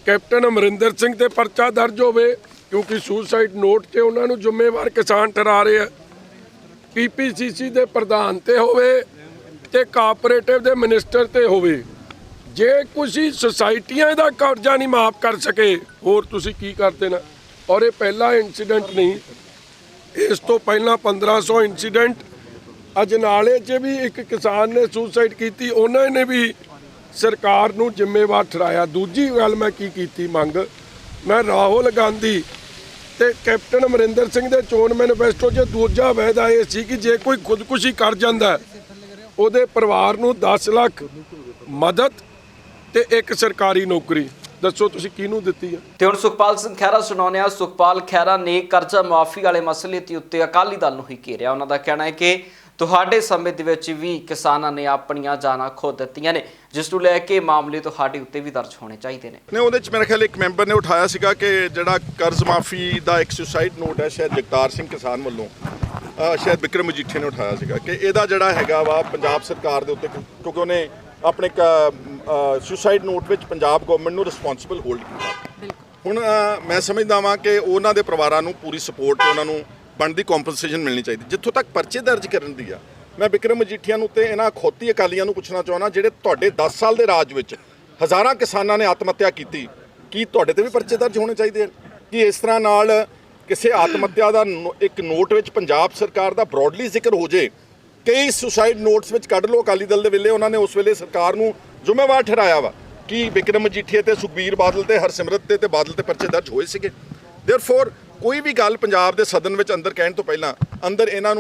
ਕੈਪਟਨ ਅਮਰਿੰਦਰ ਸਿੰਘ ਤੇ ਪਰਚਾ ਦਰਜ ਹੋਵੇ, ਕਿਉਂਕਿ ਸੁਸਾਈਡ ਨੋਟ ਤੇ ਉਹਨਾਂ ਨੂੰ ਜ਼ਿੰਮੇਵਾਰ ਕਿਸਾਨ ਠਹਿਰਾ ਰਹੇ ਆ। PPCC ਦੇ ਪ੍ਰਧਾਨ ਤੇ ਹੋਵੇ ਤੇ ਕੋਆਪਰੇਟਿਵ ਦੇ ਮਿਨਿਸਟਰ ਤੇ ਹੋਵੇ। ਜੇ ਤੁਸੀਂ ਸੁਸਾਇਟੀਆਂ ਦਾ ਕਰਜ਼ਾ ਨਹੀਂ ਮਾਫ ਕਰ ਸਕੇ, ਹੋਰ ਤੁਸੀਂ ਕੀ ਕਰ ਦੇਣਾ। ਔਰ ਇਹ ਪਹਿਲਾ ਇਨਸੀਡੈਂਟ ਨਹੀਂ, ਇਸ ਤੋਂ ਪਹਿਲਾਂ 1500 ਇਨਸੀਡੈਂਟ। ਅਜਨਾਲੇ 'ਚ ਵੀ ਇੱਕ ਕਿਸਾਨ ਨੇ ਸੁਸਾਈਡ ਕੀਤੀ, ਉਹਨਾਂ ਨੇ ਵੀ ਸਰਕਾਰ ਨੂੰ ਜ਼ਿੰਮੇਵਾਰ ਠਹਿਰਾਇਆ। ਦੂਜੀ ਗੱਲ ਮੈਂ ਕੀ ਕੀਤੀ ਮੰਗ, ਮੈਂ ਰਾਹੁਲ ਗਾਂਧੀ ਤੇ ਕੈਪਟਨ ਅਮਰਿੰਦਰ ਸਿੰਘ ਦੇ ਚੋਣ ਮੈਨੀਫੈਸਟੋ 'ਚ ਦੂਜਾ ਵਾਅਦਾ ਇਹ ਸੀ ਕਿ ਜੇ ਕੋਈ ਖੁਦਕੁਸ਼ੀ ਕਰ ਜਾਂਦਾ ਉਹਦੇ ਪਰਿਵਾਰ ਨੂੰ 10 ਲੱਖ ਮਦਦ ਤੇ ਇੱਕ ਸਰਕਾਰੀ ਨੌਕਰੀ। ਦੱਸੋ ਤੁਸੀਂ ਕਿਹਨੂੰ ਦਿੱਤੀ ਹੈ। ਤੇ ਹੁਣ ਸੁਖਪਾਲ ਸਿੰਘ ਖਹਿਰਾ ਸੁਣਾਉਂਦੇ ਆ। ਸੁਖਪਾਲ ਖਹਿਰਾ ਨੇ ਕਰਜ਼ਾ ਮਾਫੀ ਵਾਲੇ ਮਸਲੇ ਦੇ ਉੱਤੇ ਅਕਾਲੀ ਦਲ ਨੂੰ ਹੀ ਘੇਰਿਆ। ਉਹਨਾਂ ਦਾ ਕਹਿਣਾ ਹੈ ਕਿ ਤੁਹਾਡੇ ਸਮੇਂ ਦੇ ਵਿੱਚ ਵੀ ਕਿਸਾਨਾਂ ਨੇ ਆਪਣੀਆਂ ਜਾਨਾਂ ਖੋ ਦਿੱਤੀਆਂ ਨੇ, ਜਿਸ ਨੂੰ ਲੈ ਕੇ ਮਾਮਲੇ ਤੁਹਾਡੇ ਉੱਤੇ ਵੀ ਦਰਜ ਹੋਣੇ ਚਾਹੀਦੇ ਨੇ। ਨੇ ਉਹਦੇ 'ਚ ਮੇਰੇ ਖਿਆਲ ਇੱਕ ਮੈਂਬਰ ਨੇ ਉਠਾਇਆ ਸੀਗਾ ਕਿ ਜਿਹੜਾ ਕਰਜ਼ ਮਾਫੀ ਦਾ ਇੱਕ ਸੁਸਾਈਡ ਨੋਟ ਹੈ, ਸ਼ਾਇਦ ਜਗਤਾਰ ਸਿੰਘ ਕਿਸਾਨ ਵੱਲੋਂ, ਸ਼ਾਇਦ ਵਿਕਰਮ ਮਜੀਠੀਆ ਨੇ ਉਠਾਇਆ ਸੀਗਾ ਕਿ ਇਹਦਾ ਜਿਹੜਾ ਹੈਗਾ ਵਾ ਪੰਜਾਬ ਸਰਕਾਰ ਦੇ ਉੱਤੇ, ਕਿਉਂਕਿ ਉਹਨੇ ਆਪਣੇ ਸੁਸਾਈਡ ਨੋਟ ਵਿੱਚ ਪੰਜਾਬ ਗਵਰਨਮੈਂਟ ਨੂੰ ਰਿਸਪੌਂਸਿਬਲ ਹੋਲਡ ਕੀਤਾ। ਹੁਣ ਮੈਂ ਸਮਝਦਾ ਵਾਂ ਕਿ ਉਹਨਾਂ ਦੇ ਪਰਿਵਾਰਾਂ ਨੂੰ ਪੂਰੀ ਸਪੋਰਟ ਤੇ ਉਹਨਾਂ ਨੂੰ ਬਣਦੀ ਕੰਪਨਸੇਸ਼ਨ ਮਿਲਣੀ ਚਾਹੀਦੀ। ਜਿੱਥੋਂ ਤੱਕ ਪਰਚੇ ਦਰਜ ਕਰਨ ਦੀ ਆ, ਮੈਂ ਵਿਕਰਮ ਮਜੀਠੀਆ ਨੂੰ ਤੇ ਇਹਨਾਂ ਖੋਤੀ ਅਕਾਲੀਆਂ ਨੂੰ ਪੁੱਛਣਾ ਚਾਹੁੰਦਾ, ਜਿਹੜੇ ਤੁਹਾਡੇ 10 ਸਾਲ ਦੇ ਰਾਜ ਵਿੱਚ ਹਜ਼ਾਰਾਂ ਕਿਸਾਨਾਂ ਨੇ ਆਤਮ ਹੱਤਿਆ ਕੀਤੀ, ਕੀ ਤੁਹਾਡੇ ਤੇ ਵੀ ਪਰਚੇ ਦਰਜ ਹੋਣੇ ਚਾਹੀਦੇ ਹਨ? ਕਿ ਇਸ ਤਰ੍ਹਾਂ ਨਾਲ ਕਿਸੇ ਆਤਮ ਹੱਤਿਆ ਦਾ ਇੱਕ ਨੋਟ ਵਿੱਚ ਪੰਜਾਬ ਸਰਕਾਰ ਦਾ ਬ੍ਰੌਡਲੀ ਜ਼ਿਕਰ ਹੋ ਜੇ, ਕਈ ਸੁਸਾਈਡ ਨੋਟਸ ਵਿੱਚ ਕੱਢ ਲਓ ਅਕਾਲੀ ਦਲ ਦੇ ਵੇਲੇ, ਉਹਨਾਂ ਨੇ ਉਸ ਵੇਲੇ ਸਰਕਾਰ ਨੂੰ ਜ਼ਿੰਮੇਵਾਰ ਠਹਿਰਾਇਆ ਵਾ ਕਿ ਵਿਕਰਮ ਮਜੀਠੀਆ ਤੇ ਸੁਖਬੀਰ ਬਾਦਲ ਤੇ ਹਰਸਿਮਰਤ ਤੇ ਬਾਦਲ ਤੇ ਪਰਚੇ ਦਰਜ ਹੋਏ ਸੀਗੇ। ਦੇਅਰਫੋਰ ਕੋਈ ਵੀ ਗੱਲ ਪੰਜਾਬ ਦੇ ਸਦਨ ਵਿੱਚ ਅੰਦਰ ਕਹਿਣ ਤੋਂ ਪਹਿਲਾਂ ਅੰਦਰ ਇਹਨਾਂ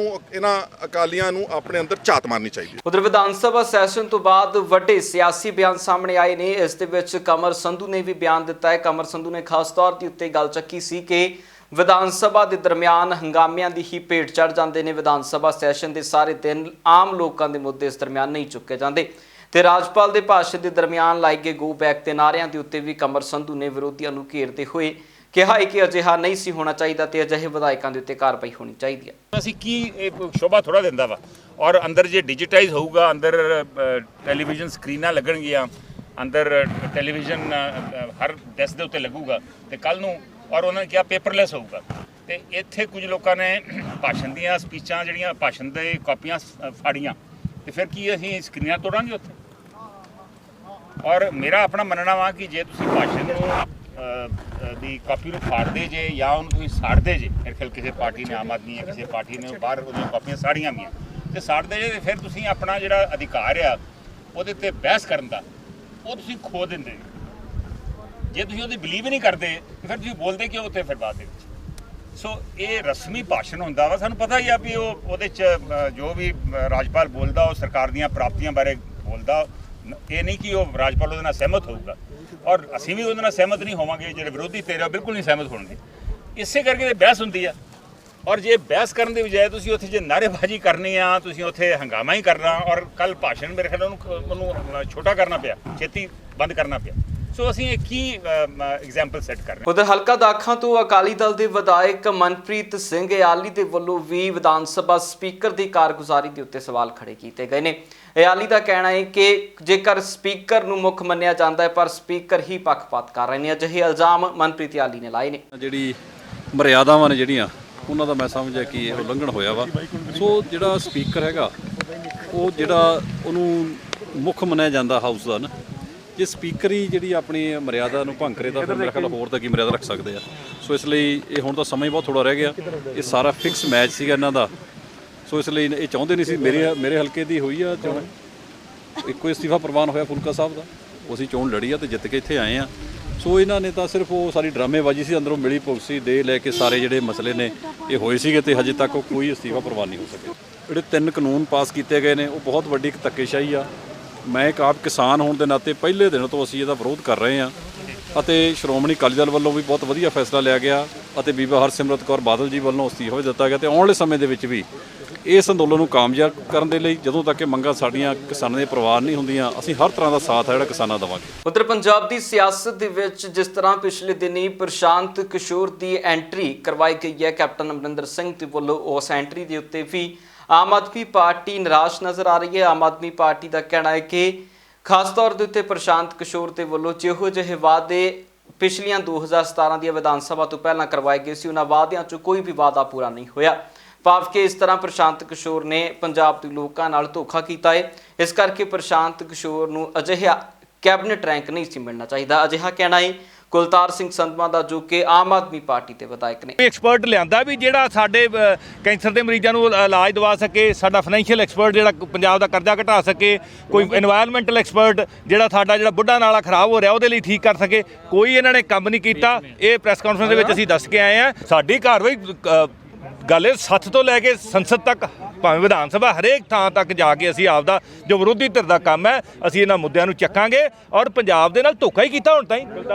ਅਕਾਲੀਆਂ ਨੂੰ ਆਪਣੇ ਅੰਦਰ ਝਾਤ ਮਾਰਨੀ ਚਾਹੀਦੀ ਹੈ। ਉਧਰ ਵਿਧਾਨ ਸਭਾ ਸੈਸ਼ਨ ਤੋਂ ਬਾਅਦ ਵੱਡੇ ਸਿਆਸੀ ਬਿਆਨ ਸਾਹਮਣੇ ਆਏ ਨੇ। ਇਸ ਦੇ ਵਿੱਚ ਕਮਰ ਸੰਧੂ ਨੇ ਵੀ ਬਿਆਨ ਦਿੱਤਾ ਹੈ। ਕਮਰ ਸੰਧੂ ਨੇ ਖਾਸ ਤੌਰ ਤੇ ਉੱਤੇ ਗੱਲ ਚੱਕੀ ਸੀ ਕਿ ਵਿਧਾਨ ਸਭਾ ਦੇ ਦਰਮਿਆਨ ਹੰਗਾਮਿਆਂ ਦੀ ਹੀ ਭੇਟ ਚੜ੍ਹ ਜਾਂਦੇ ਨੇ। ਵਿਧਾਨ ਸਭਾ ਸੈਸ਼ਨ ਦੇ ਸਾਰੇ ਦਿਨ ਆਮ ਲੋਕਾਂ ਦੇ ਮੁੱਦੇ ਇਸ ਦਰਮਿਆਨ ਨਹੀਂ ਚੁੱਕੇ ਜਾਂਦੇ ਤੇ ਰਾਜਪਾਲ ਦੇ ਭਾਸ਼ਣ ਦੇ ਦਰਮਿਆਨ ਲਾਏ ਗਏ ਗੋ ਬੈਕ ਤੇ ਨਾਰਿਆਂ ਦੇ ਉੱਤੇ ਵੀ ਕਮਰ ਸੰਧੂ ਨੇ ਵਿਰੋਧੀਆਂ ਨੂੰ ਘੇਰਦੇ ਹੋਏ ਕਿਹਾ ਹੈ ਕਿ ਅਜਿਹਾ ਨਹੀਂ ਸੀ ਹੋਣਾ ਚਾਹੀਦਾ ਤੇ ਅਜਿਹੇ ਵਿਧਾਇਕਾਂ ਦੇ ਉੱਤੇ ਕਾਰਵਾਈ ਹੋਣੀ ਚਾਹੀਦੀ ਹੈ। ਅਸੀਂ ਕੀ ਇਹ ਸ਼ੋਭਾ ਥੋੜਾ ਦਿੰਦਾ ਵਾ, ਔਰ ਅੰਦਰ ਜੇ ਡਿਜੀਟਾਈਜ਼ ਹੋਊਗਾ, ਅੰਦਰ ਟੈਲੀਵਿਜ਼ਨ ਸਕਰੀਨਾਂ ਲੱਗਣਗੀਆਂ, ਅੰਦਰ ਟੈਲੀਵਿਜ਼ਨ ਹਰ ਡੈਸਕ ਦੇ ਉੱਤੇ ਲੱਗੂਗਾ ਤੇ ਕੱਲ ਨੂੰ, ਔਰ ਉਹਨਾਂ ਨੇ ਕਿਹਾ ਪੇਪਰਲੈਸ ਹੋਊਗਾ। ਤੇ ਇੱਥੇ ਕੁਝ ਲੋਕਾਂ ਨੇ ਭਾਸ਼ਣ ਦੀਆਂ ਸਪੀਚਾਂ ਜਿਹੜੀਆਂ ਭਾਸ਼ਣ ਦੇ ਕਾਪੀਆਂ ਫਾੜੀਆਂ ਤੇ ਫਿਰ ਕੀ ਅਸੀਂ ਸਕਰੀਨਾਂ ਤੋੜਾਂਗੇ ਉੱਥੇ? ਔਰ ਮੇਰਾ ਆਪਣਾ ਮੰਨਣਾ ਵਾ ਕਿ ਜੇ ਤੁਸੀਂ ਭਾਸ਼ਣ ਨੂੰ ਦੀ ਕਾਪੀ ਨੂੰ ਫਾੜਦੇ ਜੇ ਜਾਂ ਉਹਨੂੰ ਤੁਸੀਂ ਸਾੜਦੇ ਜੇ, ਮੇਰੇ ਖਿਆਲ ਕਿਸੇ ਪਾਰਟੀ ਨੇ, ਆਮ ਆਦਮੀ ਹੈ, ਕਿਸੇ ਪਾਰਟੀ ਨੇ ਬਾਹਰ ਉਹਦੀਆਂ ਕਾਪੀਆਂ ਸਾੜੀਆਂ ਵੀ ਤੇ ਸਾੜਦੇ ਜੇ, ਤੇ ਫਿਰ ਤੁਸੀਂ ਆਪਣਾ ਜਿਹੜਾ ਅਧਿਕਾਰ ਆ ਉਹਦੇ ਤੇ ਬਹਿਸ ਕਰਨ ਦਾ ਉਹ ਤੁਸੀਂ ਖੋ ਦਿੰਦੇ। ਜੇ ਤੁਸੀਂ ਉਹਦੀ ਬਿਲੀਵ ਹੀ ਨਹੀਂ ਕਰਦੇ ਫਿਰ ਤੁਸੀਂ ਬੋਲਦੇ ਕਿਉਂ ਉੱਥੇ ਫਿਰ ਬਾਅਦ ਦੇ ਵਿੱਚ? ਸੋ ਇਹ ਰਸਮੀ ਭਾਸ਼ਣ ਹੁੰਦਾ ਵਾ, ਸਾਨੂੰ ਪਤਾ ਹੀ ਆ ਵੀ ਉਹਦੇ 'ਚ ਜੋ ਵੀ ਰਾਜਪਾਲ ਬੋਲਦਾ ਉਹ ਸਰਕਾਰ ਦੀਆਂ ਪ੍ਰਾਪਤੀਆਂ ਬਾਰੇ ਬੋਲਦਾ। ਇਹ ਨਹੀਂ ਕਿ ਉਹ ਰਾਜਪਾਲ ਉਹਦੇ ਨਾਲ ਸਹਿਮਤ ਹੋਊਗਾ, ਔਰ ਅਸੀਂ ਵੀ ਉਹਦੇ ਨਾਲ ਸਹਿਮਤ ਨਹੀਂ ਹੋਵਾਂਗੇ। ਜਿਹੜੇ ਵਿਰੋਧੀ ਤੇਰਾ ਬਿਲਕੁਲ ਨਹੀਂ ਸਹਿਮਤ ਹੋਣਗੇ। ਇਸੇ ਕਰਕੇ ਬਹਿਸ ਹੁੰਦੀ ਆ। ਔਰ ਜੇ ਬਹਿਸ ਕਰਨ ਦੀ ਬਜਾਏ ਤੁਸੀਂ ਉੱਥੇ ਜੇ ਨਾਅਰੇਬਾਜ਼ੀ ਕਰਨੀ ਆ, ਤੁਸੀਂ ਉੱਥੇ ਹੰਗਾਮਾ ਹੀ ਕਰਨਾ, ਔਰ ਕੱਲ ਭਾਸ਼ਣ ਮੇਰੇ ਖਿਆਲ ਉਹਨੂੰ ਛੋਟਾ ਕਰਨਾ ਪਿਆ, ਛੇਤੀ ਬੰਦ ਕਰਨਾ ਪਿਆ। ਸੋ ਅਸੀਂ ਇਹ ਕੀ ਐਗਜ਼ਾਮਪਲ ਸੈੱਟ ਕਰ ਰਹੇ ਹਾਂ। ਉਧਰ ਹਲਕਾ ਦਾਖਾਂ ਤੋਂ ਅਕਾਲੀ ਦਲ ਦੇ ਵਿਧਾਇਕ ਮਨਪ੍ਰੀਤ ਸਿੰਘ ਇਆਲੀ ਦੇ ਵੱਲੋਂ ਵੀ ਵਿਧਾਨ ਸਭਾ ਸਪੀਕਰ ਦੀ ਕਾਰਗੁਜ਼ਾਰੀ ਦੇ ਉੱਤੇ ਸਵਾਲ ਖੜੇ ਕੀਤੇ ਗਏ ਨੇ। ਇਆਲੀ ਦਾ ਕਹਿਣਾ ਹੈ ਕਿ ਜੇਕਰ ਸਪੀਕਰ ਨੂੰ ਮੁੱਖ ਮੰਨਿਆ ਜਾਂਦਾ ਹੈ ਪਰ ਸਪੀਕਰ ਹੀ ਪੱਖਪਾਤ ਕਰ ਰਹੇ ਨੇ। ਅਜਿਹੇ ਇਲਜ਼ਾਮ ਮਨਪ੍ਰੀਤ ਇਆਲੀ ਨੇ ਲਾਏ ਨੇ। ਜਿਹੜੀ ਮਰਿਆਦਾਵਾਂ ਨੇ ਜਿਹੜੀਆਂ ਉਹਨਾਂ ਦਾ ਮੈਂ ਸਮਝਿਆ ਕਿ ਇਹ ਉਲੰਘਣ ਹੋਇਆ ਵਾ। ਸੋ ਜਿਹੜਾ ਸਪੀਕਰ ਹੈਗਾ ਉਹ ਜਿਹੜਾ ਉਹਨੂੰ ਮੁੱਖ ਮੰਨਿਆ ਜਾਂਦਾ ਹਾਊਸ ਦਾ ਨਾ, ਜੇ ਸਪੀਕਰ ਹੀ ਜਿਹੜੀ ਆਪਣੀ ਮਰਿਆਦਾ ਨੂੰ ਭੰਗ ਕਰੇ ਤਾਂ ਫਿਰ ਮੇਰੇ ਖਿਆਲ ਹੋਰ ਤਾਂ ਕੀ ਮਰਿਆਦਾ ਰੱਖ ਸਕਦੇ ਆ। ਸੋ ਇਸ ਲਈ ਇਹ ਹੁਣ ਤਾਂ ਸਮਾਂ ਹੀ ਬਹੁਤ ਥੋੜਾ ਰਹਿ ਗਿਆ। ਇਹ ਸਾਰਾ ਫਿਕਸ ਮੈਚ ਸੀਗਾ ਇਹਨਾਂ ਦਾ। ਸੋ ਇਸ ਲਈ ਇਹ ਚਾਹੁੰਦੇ ਨਹੀਂ ਸੀ। ਮੇਰੇ ਹਲਕੇ ਦੀ ਹੋਈ ਆ ਚੋਣ, ਇੱਕੋ ਇਸਤੀਫਾ ਪ੍ਰਵਾਨ ਹੋਇਆ ਫੁਲਕਾ ਸਾਹਿਬ ਦਾ, ਉਹ ਅਸੀਂ ਚੋਣ ਲੜੀ ਆ ਤੇ ਜਿੱਤ ਕੇ ਇੱਥੇ ਆਏ ਆ। ਸੋ ਇਹਨਾਂ ਨੇ ਤਾਂ ਸਿਰਫ ਉਹ ਸਾਰੀ ਡਰਾਮੇਬਾਜ਼ੀ ਸੀ, ਅੰਦਰੋਂ ਮਿਲੀ ਭੁਗਤ ਸੀ, ਦੇ ਲੈ ਕੇ ਸਾਰੇ ਜਿਹੜੇ ਮਸਲੇ ਨੇ ਇਹ ਹੋਏ ਸੀਗੇ ਤੇ ਹਜੇ ਤੱਕ ਕੋਈ ਇਸਤੀਫਾ ਪ੍ਰਵਾਨ ਨਹੀਂ ਹੋ ਸਕਿਆ। ਜਿਹੜੇ 3 ਕਾਨੂੰਨ ਪਾਸ ਕੀਤੇ ਗਏ ਨੇ ਉਹ ਬਹੁਤ ਵੱਡੀ ਇੱਕ ਧੱਕੇਸ਼ਾਹੀ ਆ। ਮੈਂ ਇੱਕ ਆਪ ਕਿਸਾਨ ਹੋਣ ਦੇ ਨਾਤੇ ਪਹਿਲੇ ਦਿਨ ਤੋਂ ਅਸੀਂ ਇਹਦਾ ਵਿਰੋਧ ਕਰ ਰਹੇ ਹਾਂ ਅਤੇ ਸ਼੍ਰੋਮਣੀ ਅਕਾਲੀ ਦਲ ਵੱਲੋਂ ਵੀ ਬਹੁਤ ਵਧੀਆ ਫੈਸਲਾ ਲਿਆ ਗਿਆ ਅਤੇ ਬੀਬਾ ਹਰਸਿਮਰਤ ਕੌਰ ਬਾਦਲ ਜੀ ਵੱਲੋਂ ਅਸਤੀਫਾ ਦਿੱਤਾ ਗਿਆ ਤੇ ਆਉਣ ਵਾਲੇ ਸਮੇਂ ਦੇ ਵਿੱਚ ਵੀ ਇਸ ਅੰਦੋਲਨ ਨੂੰ ਕਾਮਯਾਬ ਕਰਨ ਦੇ ਲਈ ਜਦੋਂ ਤੱਕ ਇਹ ਮੰਗਾਂ ਸਾਡੀਆਂ ਕਿਸਾਨਾਂ ਦੇ ਪਰਿਵਾਰ ਨਹੀਂ ਹੁੰਦੀਆਂ, ਅਸੀਂ ਹਰ ਤਰ੍ਹਾਂ ਦਾ ਸਾਥ ਹੈ ਜਿਹੜਾ ਕਿਸਾਨਾਂ ਦੇਵਾਂਗੇ। ਉੱਤਰ ਪੰਜਾਬ ਦੀ ਸਿਆਸਤ ਦੇ ਵਿੱਚ ਜਿਸ ਤਰ੍ਹਾਂ ਪਿਛਲੇ ਦਿਨੀ ਪ੍ਰਸ਼ਾਂਤ ਕਿਸ਼ੋਰ ਦੀ ਐਂਟਰੀ ਕਰਵਾਈ ਗਈ ਹੈ ਕੈਪਟਨ ਅਮਰਿੰਦਰ ਸਿੰਘ ਦੇ ਵੱਲੋਂ, ਉਸ ਐਂਟਰੀ ਦੇ ਉੱਤੇ ਵੀ ਆਮ ਆਦਮੀ ਪਾਰਟੀ ਨਿਰਾਸ਼ ਨਜ਼ਰ ਆ ਰਹੀ ਹੈ। ਆਮ ਆਦਮੀ ਪਾਰਟੀ ਦਾ ਕਹਿਣਾ ਹੈ ਕਿ ਖਾਸ ਤੌਰ ਦੇ ਉੱਤੇ ਪ੍ਰਸ਼ਾਂਤ ਕਿਸ਼ੋਰ ਦੇ ਵੱਲੋਂ ਜਿਹੋ ਜਿਹੇ ਵਾਅਦੇ ਪਿਛਲੀਆਂ 2017 ਦੀਆਂ ਵਿਧਾਨ ਸਭਾ ਤੋਂ ਪਹਿਲਾਂ ਕਰਵਾਏ ਗਏ ਸੀ, ਉਹਨਾਂ ਵਾਅਦਿਆਂ 'ਚੋਂ ਕੋਈ ਵੀ ਵਾਅਦਾ ਪੂਰਾ ਨਹੀਂ ਹੋਇਆ। ਭਾਵ ਕਿ ਇਸ ਤਰ੍ਹਾਂ ਪ੍ਰਸ਼ਾਂਤ ਕਿਸ਼ੋਰ ਨੇ ਪੰਜਾਬ ਦੇ ਲੋਕਾਂ ਨਾਲ ਧੋਖਾ ਕੀਤਾ ਹੈ। ਇਸ ਕਰਕੇ ਪ੍ਰਸ਼ਾਂਤ ਕਿਸ਼ੋਰ ਨੂੰ ਅਜਿਹਾ ਕੈਬਨਿਟ ਰੈਂਕ ਨਹੀਂ ਸੀ ਮਿਲਣਾ ਚਾਹੀਦਾ। ਅਜਿਹਾ ਕਹਿਣਾ ਹੈ ਕੁਲਤਾਰ ਸਿੰਘ ਸੰਧਵਾ ਦਾ, ਜੋ ਕਿ ਆਮ ਆਦਮੀ ਪਾਰਟੀ ਦੇ ਵਿਧਾਇਕ ਨੇ। ਐਕਸਪਰਟ ਲਿਆਂਦਾ ਵੀ ਜਿਹੜਾ ਸਾਡੇ ਕੈਂਸਰ ਦੇ ਮਰੀਜ਼ਾਂ ਨੂੰ ਇਲਾਜ ਦਵਾ ਸਕੇ, ਸਾਡਾ ਫਾਈਨੈਂਸ਼ੀਅਲ ਐਕਸਪਰਟ ਜਿਹੜਾ ਪੰਜਾਬ ਦਾ ਕਰਜ਼ਾ ਘਟਾ ਸਕੇ, ਕੋਈ এনवायरमेंटਲ ਐਕਸਪਰਟ ਜਿਹੜਾ ਸਾਡਾ ਬੁੱਢਾ ਨਾਲਾ ਖਰਾਬ ਹੋ ਰਿਹਾ ਉਹਦੇ ਲਈ ਠੀਕ ਕਰ ਸਕੇ, ਕੋਈ ਇਹਨਾਂ ਨੇ ਕੰਮ ਨਹੀਂ ਕੀਤਾ। ਇਹ ਪ੍ਰੈਸ ਕਾਨਫਰੰਸ ਦੇ ਵਿੱਚ ਅਸੀਂ ਦੱਸ ਕੇ ਆਏ ਹਾਂ। ਸਾਡੀ ਕਾਰਵਾਈ ਗੱਲ ਇਹ ਸੱਥ ਤੋਂ ਲੈ ਕੇ ਸੰਸਦ ਤੱਕ, ਭਾਵੇਂ ਵਿਧਾਨ ਸਭਾ, ਹਰੇਕ ਥਾਂ ਤੱਕ ਜਾ ਕੇ ਅਸੀਂ ਆਪਦਾ ਜੋ ਵਿਰੋਧੀ ਧਿਰ ਦਾ ਕੰਮ ਹੈ ਅਸੀਂ ਇਹਨਾਂ ਮੁੱਦਿਆਂ ਨੂੰ ਚੱਕਾਂਗੇ। ਔਰ ਪੰਜਾਬ ਦੇ ਨਾਲ ਧੋਖਾ ਹੀ ਕੀਤਾ ਹੁਣ ਤਾਈਂ।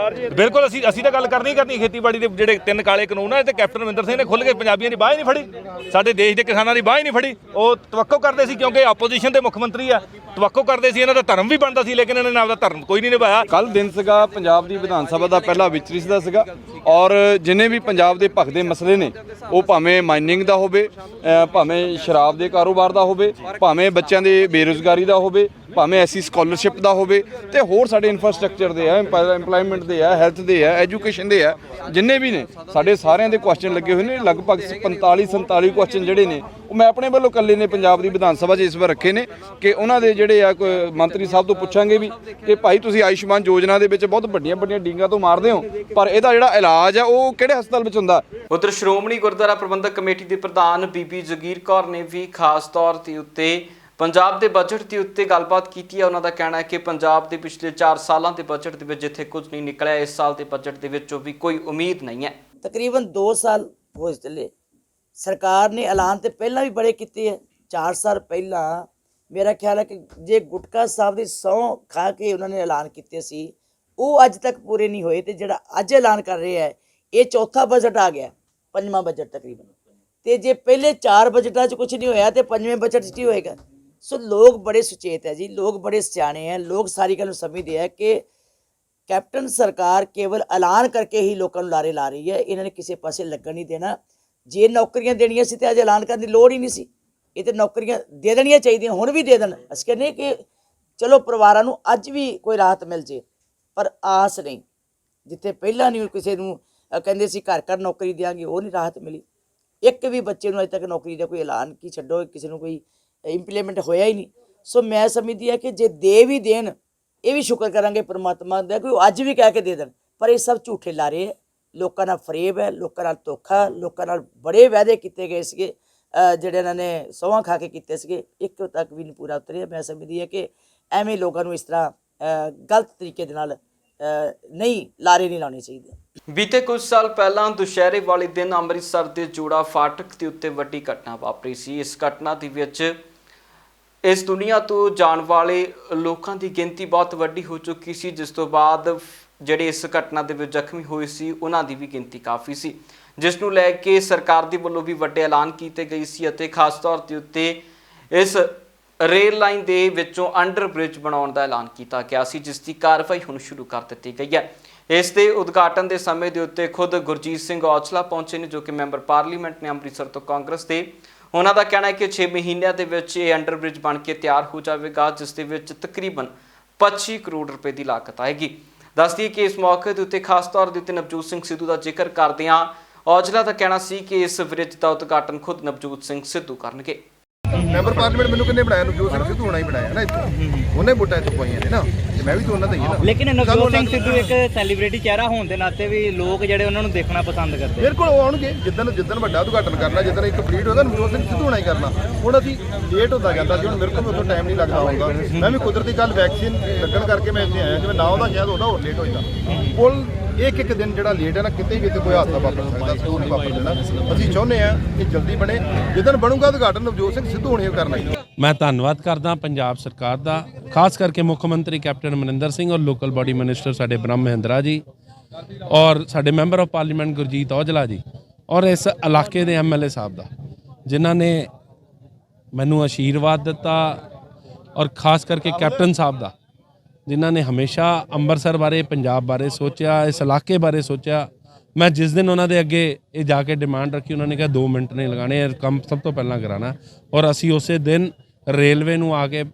ਬਿਲਕੁਲ ਅਸੀਂ ਤਾਂ ਗੱਲ ਕਰਨੀ ਖੇਤੀਬਾੜੀ ਦੇ ਜਿਹੜੇ 3 ਕਾਲੇ ਕਾਨੂੰਨ ਆ ਤੇ ਕੈਪਟਨ ਅਮਰਿੰਦਰ ਸਿੰਘ ਨੇ ਖੁੱਲ੍ਹ ਕੇ ਪੰਜਾਬੀਆਂ ਦੀ ਬਾਂਹ ਹੀ ਨਹੀਂ ਫੜੀ, ਸਾਡੇ ਦੇਸ਼ ਦੇ ਕਿਸਾਨਾਂ ਦੀ ਬਾਂਹ ਹੀ ਨਹੀਂ ਫੜੀ। ਉਹ ਤਵੱਕੋ ਕਰਦੇ ਸੀ ਕਿਉਂਕਿ ਆਪੋਜੀਸ਼ਨ ਦੇ ਮੁੱਖ ਮੰਤਰੀ ਆ, ਤਵੱਕੋ ਕਰਦੇ ਸੀ, ਇਹਨਾਂ ਦਾ ਧਰਮ ਵੀ ਬਣਦਾ ਸੀ, ਲੇਕਿਨ ਇਹਨਾਂ ਨੇ ਆਪਦਾ ਧਰਮ ਕੋਈ ਨਹੀਂ ਨਿਭਾਇਆ। ਕੱਲ ਦਿਨ ਸੀਗਾ ਪੰਜਾਬ ਦੀ ਵਿਧਾਨ ਸਭਾ ਦਾ ਪਹਿਲਾ ਵਿਚਰਿਤ ਦਾ ਸੀਗਾ ਔਰ ਜਿੰਨੇ ਵੀ ਪੰਜਾਬ ਦੇ ਭਖਦੇ ਮਸਲੇ ਨੇ, ਉਹ ਭਾਵੇਂ ਮਾਈਨਿੰਗ ਦਾ ਹੋਵੇ, ਭਾਵੇਂ ਸ਼ਰਾਬ ਦੇ ਕਾਰੋਬਾਰ ਦਾ ਹੋਵੇ, ਭਾਵੇਂ ਬੱਚਿਆਂ ਦੇ ਬੇਰੁਜ਼ਗਾਰੀ ਦਾ ਹੋਵੇ, ਭਾਵੇਂ ਐਸੀ ਸਕਾਲਰਸ਼ਿਪ ਦਾ ਹੋਵੇ ਤੇ ਹੋਰ ਸਾਡੇ ਇਨਫਰਾਸਟ੍ਰਕਚਰ ਦੇ ਆ, ਇੰਪਲੋਇਮੈਂਟ ਦੇ ਆ, ਹੈਲਥ ਦੇ ਆ, ਐਜੂਕੇਸ਼ਨ ਦੇ ਆ, ਜਿੰਨੇ ਵੀ ਨੇ ਸਾਡੇ ਸਾਰਿਆਂ ਦੇ ਕੁਐਸਚਨ ਲੱਗੇ ਹੋਏ ਨੇ। ਲਗਭਗ 45-47 ਕੁਐਸਚਨ ਜਿਹੜੇ ਨੇ ਉਹ ਮੈਂ ਆਪਣੇ ਵੱਲੋਂ ਇਕੱਲੇ ਨੇ ਪੰਜਾਬ ਦੀ ਵਿਧਾਨ ਸਭਾ 'ਚ ਇਸ ਵਾਰ ਰੱਖੇ ਨੇ ਕਿ ਉਹਨਾਂ ਦੇ ਜਿਹੜੇ ਆ ਕੋਈ ਮੰਤਰੀ ਸਾਹਿਬ ਤੋਂ ਪੁੱਛਾਂਗੇ ਵੀ ਕਿ ਭਾਈ ਤੁਸੀਂ ਆਯੁਸ਼ਮਾਨ ਯੋਜਨਾ ਦੇ ਵਿੱਚ ਬਹੁਤ ਵੱਡੀਆਂ ਵੱਡੀਆਂ ਡੀਂਗਾਂ ਤੋਂ ਮਾਰਦੇ ਹੋ, ਪਰ ਇਹਦਾ ਜਿਹੜਾ ਇਲਾਜ ਆ ਉਹ ਕਿਹੜੇ ਹਸਪਤਾਲ ਵਿੱਚ ਹੁੰਦਾ। ਉਧਰ ਸ਼੍ਰੋਮਣੀ ਗੁਰਦੁਆਰਾ ਪ੍ਰਬੰਧਕ ਕਮੇਟੀ ਦੇ ਪ੍ਰਧਾਨ ਬੀਬੀ ਜਗੀਰ ਕੌਰ ਨੇ ਵੀ ਖਾਸ ਤੌਰ ਤੇ ਉੱਤੇ ਪੰਜਾਬ ਦੇ ਬਜਟ ਦੇ ਉੱਤੇ ਗੱਲਬਾਤ ਕੀਤੀ ਹੈ। ਉਹਨਾਂ ਦਾ ਕਹਿਣਾ ਹੈ ਕਿ ਪੰਜਾਬ ਦੇ ਪਿਛਲੇ 4 ਸਾਲਾਂ ਦੇ ਬਜਟ ਦੇ ਵਿੱਚ ਜਿੱਥੇ ਕੁਝ ਨਹੀਂ ਨਿਕਲਿਆ, ਇਸ ਸਾਲ ਦੇ ਬਜਟ ਦੇ ਵਿੱਚੋਂ ਵੀ ਕੋਈ ਉਮੀਦ ਨਹੀਂ ਹੈ। तकरीबन 2 साल हो चले, सरकार ने ऐलान तो पहला भी बड़े किए है। 4 साल पहला मेरा ख्याल है कि जे गुटका साहब की सौं खा के उन्होंने ऐलान किए सी वो अज तक पूरे नहीं होए, तो जोड़ा अज ऐलान कर रहे हैं ये चौथा बजट आ गया, 5वां बजट तकरीबन। तो जे पहले 4 बजटा कुछ नहीं होया तो 5वें बजट ही होएगा। सो लोग बड़े सुचेत है जी, लोग बड़े सियाने हैं, लोग सारी गल समझते हैं कि कैप्टन सरकार केवल ऐलान करके ही लोगों को लारे ला रही है, इन्होंने किसी पासे लगन नहीं देना। जे नौकरियां देनियां सी ते अज ऐलान करने की लोड़ ही नहीं सी, ये तो नौकरियां दे देनियां चाहिए, हुण भी दे देन। अस कहने कि चलो परिवारां नूं अज भी कोई राहत मिल जे, पर आस नहीं। जिथे पहला नहीं किसी नूं कहंदे सी घर घर नौकरी देंगे, वो नहीं राहत मिली। एक भी बच्चे नूं अज तक नौकरी का कोई ऐलान की छड्डो, किसी नूं कोई इंप्लीमेंट होया ही नहीं। सो मैं समझदी है कि जे दे भी देन ये भी शुक्र करांगे परमात्मा दा, कोई अज भी कह के दे देन, पर ये सब झूठे लारे है, लोगों नाल फरेब है, लोगों नाल धोखा, लोगों नाल बड़े वादे किए गए सीगे ਜਿਹੜੇ ਇਹਨਾਂ ਨੇ ਸੌਂਹਾਂ ਖਾ ਕੇ ਕੀਤੇ ਸੀਗੇ, ਇੱਕ ਤੱਕ ਵੀ ਨਹੀਂ ਪੂਰਾ ਉਤਰਿਆ। ਮੈਂ ਸਮਝਦੀ ਹੈ ਕਿ ਐਵੇਂ ਲੋਕਾਂ ਨੂੰ ਇਸ ਤਰ੍ਹਾਂ ਗਲਤ ਤਰੀਕੇ ਦੇ ਨਾਲ ਨਹੀਂ ਲਾਰੇ ਨਹੀਂ ਲਾਉਣੇ ਚਾਹੀਦੇ। ਬੀਤੇ ਕੁਝ ਸਾਲ ਪਹਿਲਾਂ ਦੁਸ਼ਹਿਰੇ ਵਾਲੇ ਦਿਨ ਅੰਮ੍ਰਿਤਸਰ ਦੇ ਜੋੜਾ ਫਾਟਕ ਦੇ ਉੱਤੇ ਵੱਡੀ ਘਟਨਾ ਵਾਪਰੀ ਸੀ। ਇਸ ਘਟਨਾ ਦੇ ਵਿੱਚ ਇਸ ਦੁਨੀਆ ਤੋਂ ਜਾਣ ਵਾਲੇ ਲੋਕਾਂ ਦੀ ਗਿਣਤੀ ਬਹੁਤ ਵੱਡੀ ਹੋ ਚੁੱਕੀ ਸੀ, ਜਿਸ ਤੋਂ ਬਾਅਦ ਜਿਹੜੇ ਇਸ ਘਟਨਾ ਦੇ ਵਿੱਚ ਜ਼ਖਮੀ ਹੋਏ ਸੀ ਉਹਨਾਂ ਦੀ ਵੀ ਗਿਣਤੀ ਕਾਫੀ ਸੀ, ਜਿਸ ਨੂੰ ਲੈ ਕੇ ਸਰਕਾਰ ਦੇ ਵੱਲੋਂ ਵੀ ਵੱਡੇ ਐਲਾਨ ਕੀਤੇ ਗਏ ਸੀ ਅਤੇ ਖਾਸ ਤੌਰ ਦੇ ਉੱਤੇ ਇਸ ਰੇਲ ਲਾਈਨ ਦੇ ਵਿੱਚੋਂ ਅੰਡਰ ਬ੍ਰਿਜ ਬਣਾਉਣ ਦਾ ਐਲਾਨ ਕੀਤਾ ਗਿਆ ਸੀ, ਜਿਸ ਦੀ ਕਾਰਵਾਈ ਹੁਣ ਸ਼ੁਰੂ ਕਰ ਦਿੱਤੀ ਗਈ ਹੈ। ਇਸ ਦੇ ਉਦਘਾਟਨ ਦੇ ਸਮੇਂ ਦੇ ਉੱਤੇ ਖੁਦ ਗੁਰਜੀਤ ਸਿੰਘ ਔਜਲਾ ਪਹੁੰਚੇ ਨੇ, ਜੋ ਕਿ ਮੈਂਬਰ ਪਾਰਲੀਮੈਂਟ ਨੇ ਅੰਮ੍ਰਿਤਸਰ ਤੋਂ ਕਾਂਗਰਸ ਦੇ। ਉਹਨਾਂ ਦਾ ਕਹਿਣਾ ਹੈ ਕਿ 6 ਮਹੀਨਿਆਂ ਦੇ ਵਿੱਚ ਇਹ ਅੰਡਰ ਬ੍ਰਿਜ ਬਣ ਕੇ ਤਿਆਰ ਹੋ ਜਾਵੇਗਾ, ਜਿਸ ਦੇ ਵਿੱਚ ਤਕਰੀਬਨ 25 ਕਰੋੜ ਰੁਪਏ ਦੀ ਲਾਗਤ ਆਏਗੀ। ਦੱਸ ਦਈਏ ਕਿ ਇਸ ਮੌਕੇ ਦੇ ਉੱਤੇ ਖਾਸ ਤੌਰ ਦੇ ਉੱਤੇ ਨਵਜੋਤ ਸਿੰਘ ਸਿੱਧੂ ਦਾ ਜ਼ਿਕਰ ਕਰਦਿਆਂ ਔਜਲਾ ਦਾ ਕਹਿਣਾ ਸੀ ਕਿ ਇਸ ਬ੍ਰਿਜ ਦਾ ਉਦਘਾਟਨ ਖੁਦ ਨਵਜੋਤ ਸਿੰਘ ਸਿੱਧੂ ਕਰਨਗੇ। ਮੈਂਬਰ ਪਾਰਲੀਮੈਂਟ ਮੈਨੂੰ ਕਿੰਨੇ ਬਣਾਇਆ? ਨਵਜੋਤ ਸਿੰਘ ਸਿੱਧੂ ਹੋਣਾ ਹੀ ਬਣਾਇਆ ਨਾ ਇੱਥੋਂ, ਉਹਨੇ ਵੋਟਾਂ ਇੱਥੋਂ ਪਾਈਆਂ ਨੇ ਨਾ, ਤੇ ਮੈਂ ਵੀ ਤਾਂ ਉਹਨਾਂ ਦਾ ਹੀ ਹਾਂ। ਲੇਕਿਨ ਨਵਜੋਤ ਸਿੰਘ ਸਿੱਧੂ ਇੱਕ ਸੈਲੀਬ੍ਰਿਟੀ ਚਿਹਰਾ ਹੋਣ ਦੇ ਨਾਤੇ ਵੀ ਲੋਕ ਜਿਹੜੇ ਉਹਨਾਂ ਨੂੰ ਦੇਖਣਾ ਪਸੰਦ ਕਰਦੇ। ਬਿਲਕੁਲ ਉਹ ਆਉਣਗੇ, ਜਿੱਦਣ ਵੱਡਾ ਉਦਘਾਟਨ ਕਰਨਾ, ਜਿੱਦਣ ਇਹ ਕੰਪਲੀਟ ਹੋਦਾ, ਨਵਜੋਤ ਸਿੰਘ ਸਿੱਧੂ ਹੋਣਾ ਹੀ ਕਰਨਾ। ਹੁਣ ਅਸੀਂ ਲੇਟ ਹੁੰਦਾ ਜਾਂਦਾ ਸੀ, ਹੁਣ ਮੇਰੇ ਕੋਲ ਉਦੋਂ ਟਾਈਮ ਨਹੀਂ ਲੱਗਦਾ ਹੁੰਦਾ। ਮੈਂ ਵੀ ਕੁਦਰਤੀ ਗੱਲ ਵੈਕਸੀਨ ਲੱਗਣ ਕਰਕੇ ਮੈਂ ਇੱਥੇ ਆਇਆ, ਜਿਵੇਂ ਨਾ ਉਹਦਾ ਸ਼ਾਇਦ ਉਹਦਾ ਹੋਰ ਲੇਟ ਹੋ ਜਾਂਦਾ। ਪੁੱਲ ਇੱਕ ਦਿਨ ਜਿਹੜਾ ਲੇਟ ਹੈ ਨਾ, ਕਿਤੇ ਵੀ ਕੋਈ ਹਾਦਸਾ ਵਾਪਰ ਸਕਦਾ, ਸਕੂਲ ਨਹੀਂ ਵਾਪਰ ਦੇਣਾ। ਅਸੀਂ ਚਾਹੁੰਦੇ ਹਾਂ ਕਿ ਜਲਦੀ ਬਣੇ, ਜਿੱਦਣ ਬਣੂਗਾ ਉਦਘਾਟਨ ਨਵਜੋਤ ਸਿੰਘ ਸਿੱਧੂ ਹੋਣੇ ਕਰਨਾ ਹੀ। ਮੈਂ ਧੰਨਵਾਦ ਕਰਦਾ ਪੰਜਾਬ ਸਰਕਾਰ ਦਾ, ਖਾਸ ਕਰਕੇ ਮੁੱਖ ਮੰਤਰੀ ਕੈਪਟਨ ਅਮਰਿੰਦਰ ਸਿੰਘ ਔਰ ਲੋਕਲ ਬਾਡੀ ਮਿਨਿਸਟਰ ਸਾਡੇ ਬ੍ਰਹਮ ਮਹਿੰਦਰਾ ਜੀ ਔਰ ਸਾਡੇ member of parliament Gurjeet Aujla ji ਔਰ ਇਸ ਇਲਾਕੇ ਦੇ ਐਮਐਲਏ ਸਾਹਿਬ ਦਾ, ਜਿਨ੍ਹਾਂ ਨੇ ਮੈਨੂੰ ਆਸ਼ੀਰਵਾਦ ਦਿੱਤਾ, ਔਰ ਖਾਸ ਕਰਕੇ ਕੈਪਟਨ ਸਾਹਿਬ ਦਾ, ਜਿਨ੍ਹਾਂ ਨੇ ਹਮੇਸ਼ਾ ਅੰਮ੍ਰਿਤਸਰ ਬਾਰੇ, ਪੰਜਾਬ ਬਾਰੇ ਸੋਚਿਆ, ਇਸ ਇਲਾਕੇ ਬਾਰੇ ਸੋਚਿਆ। ਮੈਂ ਜਿਸ ਦਿਨ ਉਹਨਾਂ ਦੇ ਅੱਗੇ ਇਹ ਜਾ ਕੇ ਡਿਮਾਂਡ ਰੱਖੀ, ਉਹਨਾਂ ਨੇ ਕਿਹਾ 2 ਮਿੰਟ ਨਹੀਂ ਲਗਾਣੇ, ਇਹ ਕੰਮ ਸਭ ਤੋਂ ਪਹਿਲਾਂ ਕਰਾਉਣਾ। ਔਰ ਅਸੀਂ ਉਸੇ ਦਿਨ ਰੇਲਵੇ ਨੂੰ ਆ ਕੇ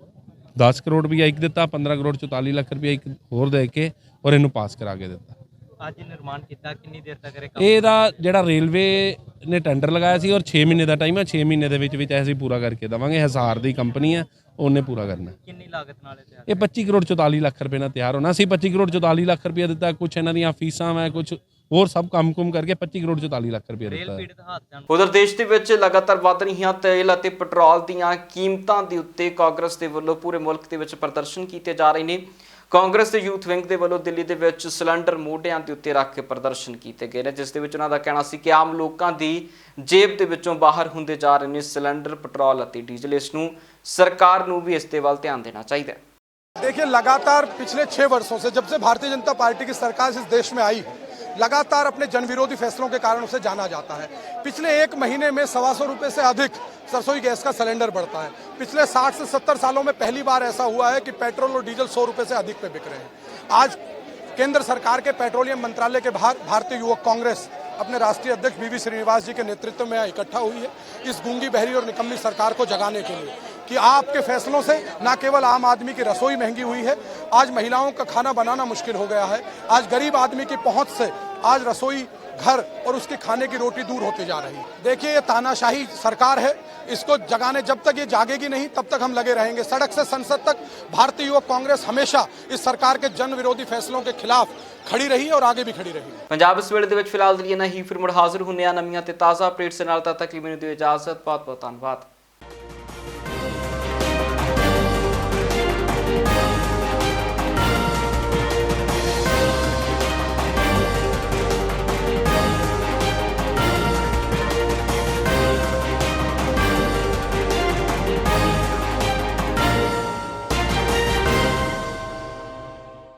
10 ਕਰੋੜ ਰੁਪਈਆ ਇੱਕ ਦਿੱਤਾ, 15 ਕਰੋੜ 44 ਲੱਖ ਰੁਪਈਆ ਇੱਕ ਹੋਰ ਦੇ ਕੇ ਔਰ ਇਹਨੂੰ ਪਾਸ ਕਰਾ ਕੇ ਦਿੱਤਾ। ਅੱਜ ਨਿਰਮਾਣ ਕੀਤਾ, ਕਿੰਨੀ ਦੇਰ ਤੱਕ ਇਹਦਾ ਜਿਹੜਾ ਰੇਲਵੇ ਨੇ ਟੈਂਡਰ ਲਗਾਇਆ ਸੀ ਔਰ 6 ਮਹੀਨੇ ਦਾ ਟਾਈਮ ਹੈ, 6 ਮਹੀਨੇ ਦੇ ਵਿੱਚ ਅਸੀਂ ਪੂਰਾ ਕਰਕੇ ਦੇਵਾਂਗੇ। ਹਿਸਾਰ ਦੀ ਕੰਪਨੀ ਹੈ, ਉਹਨੇ ਪੂਰਾ ਕਰਨਾ। ਕਿੰਨੀ ਲਾਗਤ ਨਾਲ ਇਹ 25 ਕਰੋੜ 44 ਲੱਖ ਰੁਪਏ ਨਾਲ ਤਿਆਰ ਹੋਣਾ ਸੀ। 25 ਕਰੋੜ 44 ਲੱਖ ਰੁਪਏ ਦਿੱਤਾ, ਕੁਛ ਇਹਨਾਂ ਦੀਆਂ ਫੀਸਾਂ ਹੈ, ਕੁਛ ਹੋਰ ਸਭ ਕੰਮ ਕਰਕੇ 25 ਕਰੋੜ 44 ਲੱਖ ਰੁਪਏ ਦਿੱਤਾ। ਉਧਰ ਦੇਸ਼ ਦੇ ਵਿੱਚ ਲਗਾਤਾਰ ਵਧ ਰਹੀਆਂ ਤੇਲ ਅਤੇ ਪੈਟਰੋਲ ਦੀਆਂ ਕੀਮਤਾਂ ਦੇ ਉੱਤੇ ਕਾਂਗਰਸ ਦੇ ਵੱਲੋਂ ਪੂਰੇ ਮੁਲਕ ਦੇ ਵਿੱਚ ਪ੍ਰਦਰਸ਼ਨ ਕੀਤੇ ਜਾ ਰਹੇ ਨੇ। ਕਾਂਗਰਸ ਦੇ ਯੂਥ ਵਿੰਗ ਦੇ ਵੱਲੋਂ ਦਿੱਲੀ ਦੇ ਵਿੱਚ ਸਿਲੰਡਰ ਮੋਢਿਆਂ ਦੇ ਉੱਤੇ ਰੱਖ ਕੇ ਪ੍ਰਦਰਸ਼ਨ ਕੀਤੇ ਗਏ ਨੇ, ਜਿਸ ਦੇ ਵਿੱਚ ਉਹਨਾਂ ਦਾ ਕਹਿਣਾ ਸੀ ਕਿ ਆਮ ਲੋਕਾਂ ਦੀ ਜੇਬ ਦੇ ਵਿੱਚੋਂ ਬਾਹਰ ਹੁੰਦੇ ਜਾ ਰਹੇ ਨੇ ਸਿਲੰਡਰ, ਪੈਟਰੋਲ ਅਤੇ ਡੀਜ਼ਲ। ਇਸ ਨੂੰ ਸਰਕਾਰ ਨੂੰ ਵੀ ਇਸ ਦੇ ਵੱਲ ਧਿਆਨ ਦੇਣਾ ਚਾਹੀਦਾ ਹੈ। देखिए, लगातार पिछले 6 वर्षों से जब से भारतीय जनता पार्टी की सरकार इस देश में आई, लगातार अपने जनविरोधी फैसलों के कारण उसे जाना जाता है। पिछले 1 महीने में 125 रुपये से अधिक रसोई गैस का सिलेंडर बढ़ता है। पिछले 60 से 70 सालों में पहली बार ऐसा हुआ है कि पेट्रोल और डीजल 100 रुपये से अधिक पे बिक रहे हैं। आज केंद्र सरकार के पेट्रोलियम मंत्रालय के बाहर भारतीय युवक कांग्रेस अपने राष्ट्रीय अध्यक्ष वी श्रीनिवास जी के नेतृत्व में इकट्ठा हुई है, इस गूंगी बहरी और निकम्मी सरकार को जगाने के लिए कि आपके फैसलों से न केवल आम आदमी की रसोई महंगी हुई है, आज महिलाओं का खाना बनाना मुश्किल हो गया है, आज गरीब आदमी की पहुंच से आज रसोई घर और उसके खाने की रोटी दूर होती जा रही है। देखिए, ये तानाशाही सरकार है, इसको जगाने जब तक ये जागेगी नहीं तब तक हम लगे रहेंगे। सड़क से संसद तक भारतीय युवक कांग्रेस हमेशा इस सरकार के जन विरोधी फैसलों के खिलाफ खड़ी रही और आगे भी खड़ी रहेगी। ਪੰਜਾਬ ਇਸ ਵੇਲੇ ਦੇ ਵਿੱਚ ਫਿਲਹਾਲ ਲਈ ਨਹੀਂ, ਫਿਰ ਮੁੜ ਹਾਜ਼ਰ ਹੁੰਦੇ ਆ ਨਵੀਆਂ ਤੇ ਤਾਜ਼ਾ ਅਪਡੇਟਸ ਨਾਲ। ਤਦ ਤੱਕ ਲਈ ਮੈਨੂੰ ਦਿਓ ਇਜਾਜ਼ਤ। ਬਹੁਤ ਬਹੁਤ ਧੰਨਵਾਦ।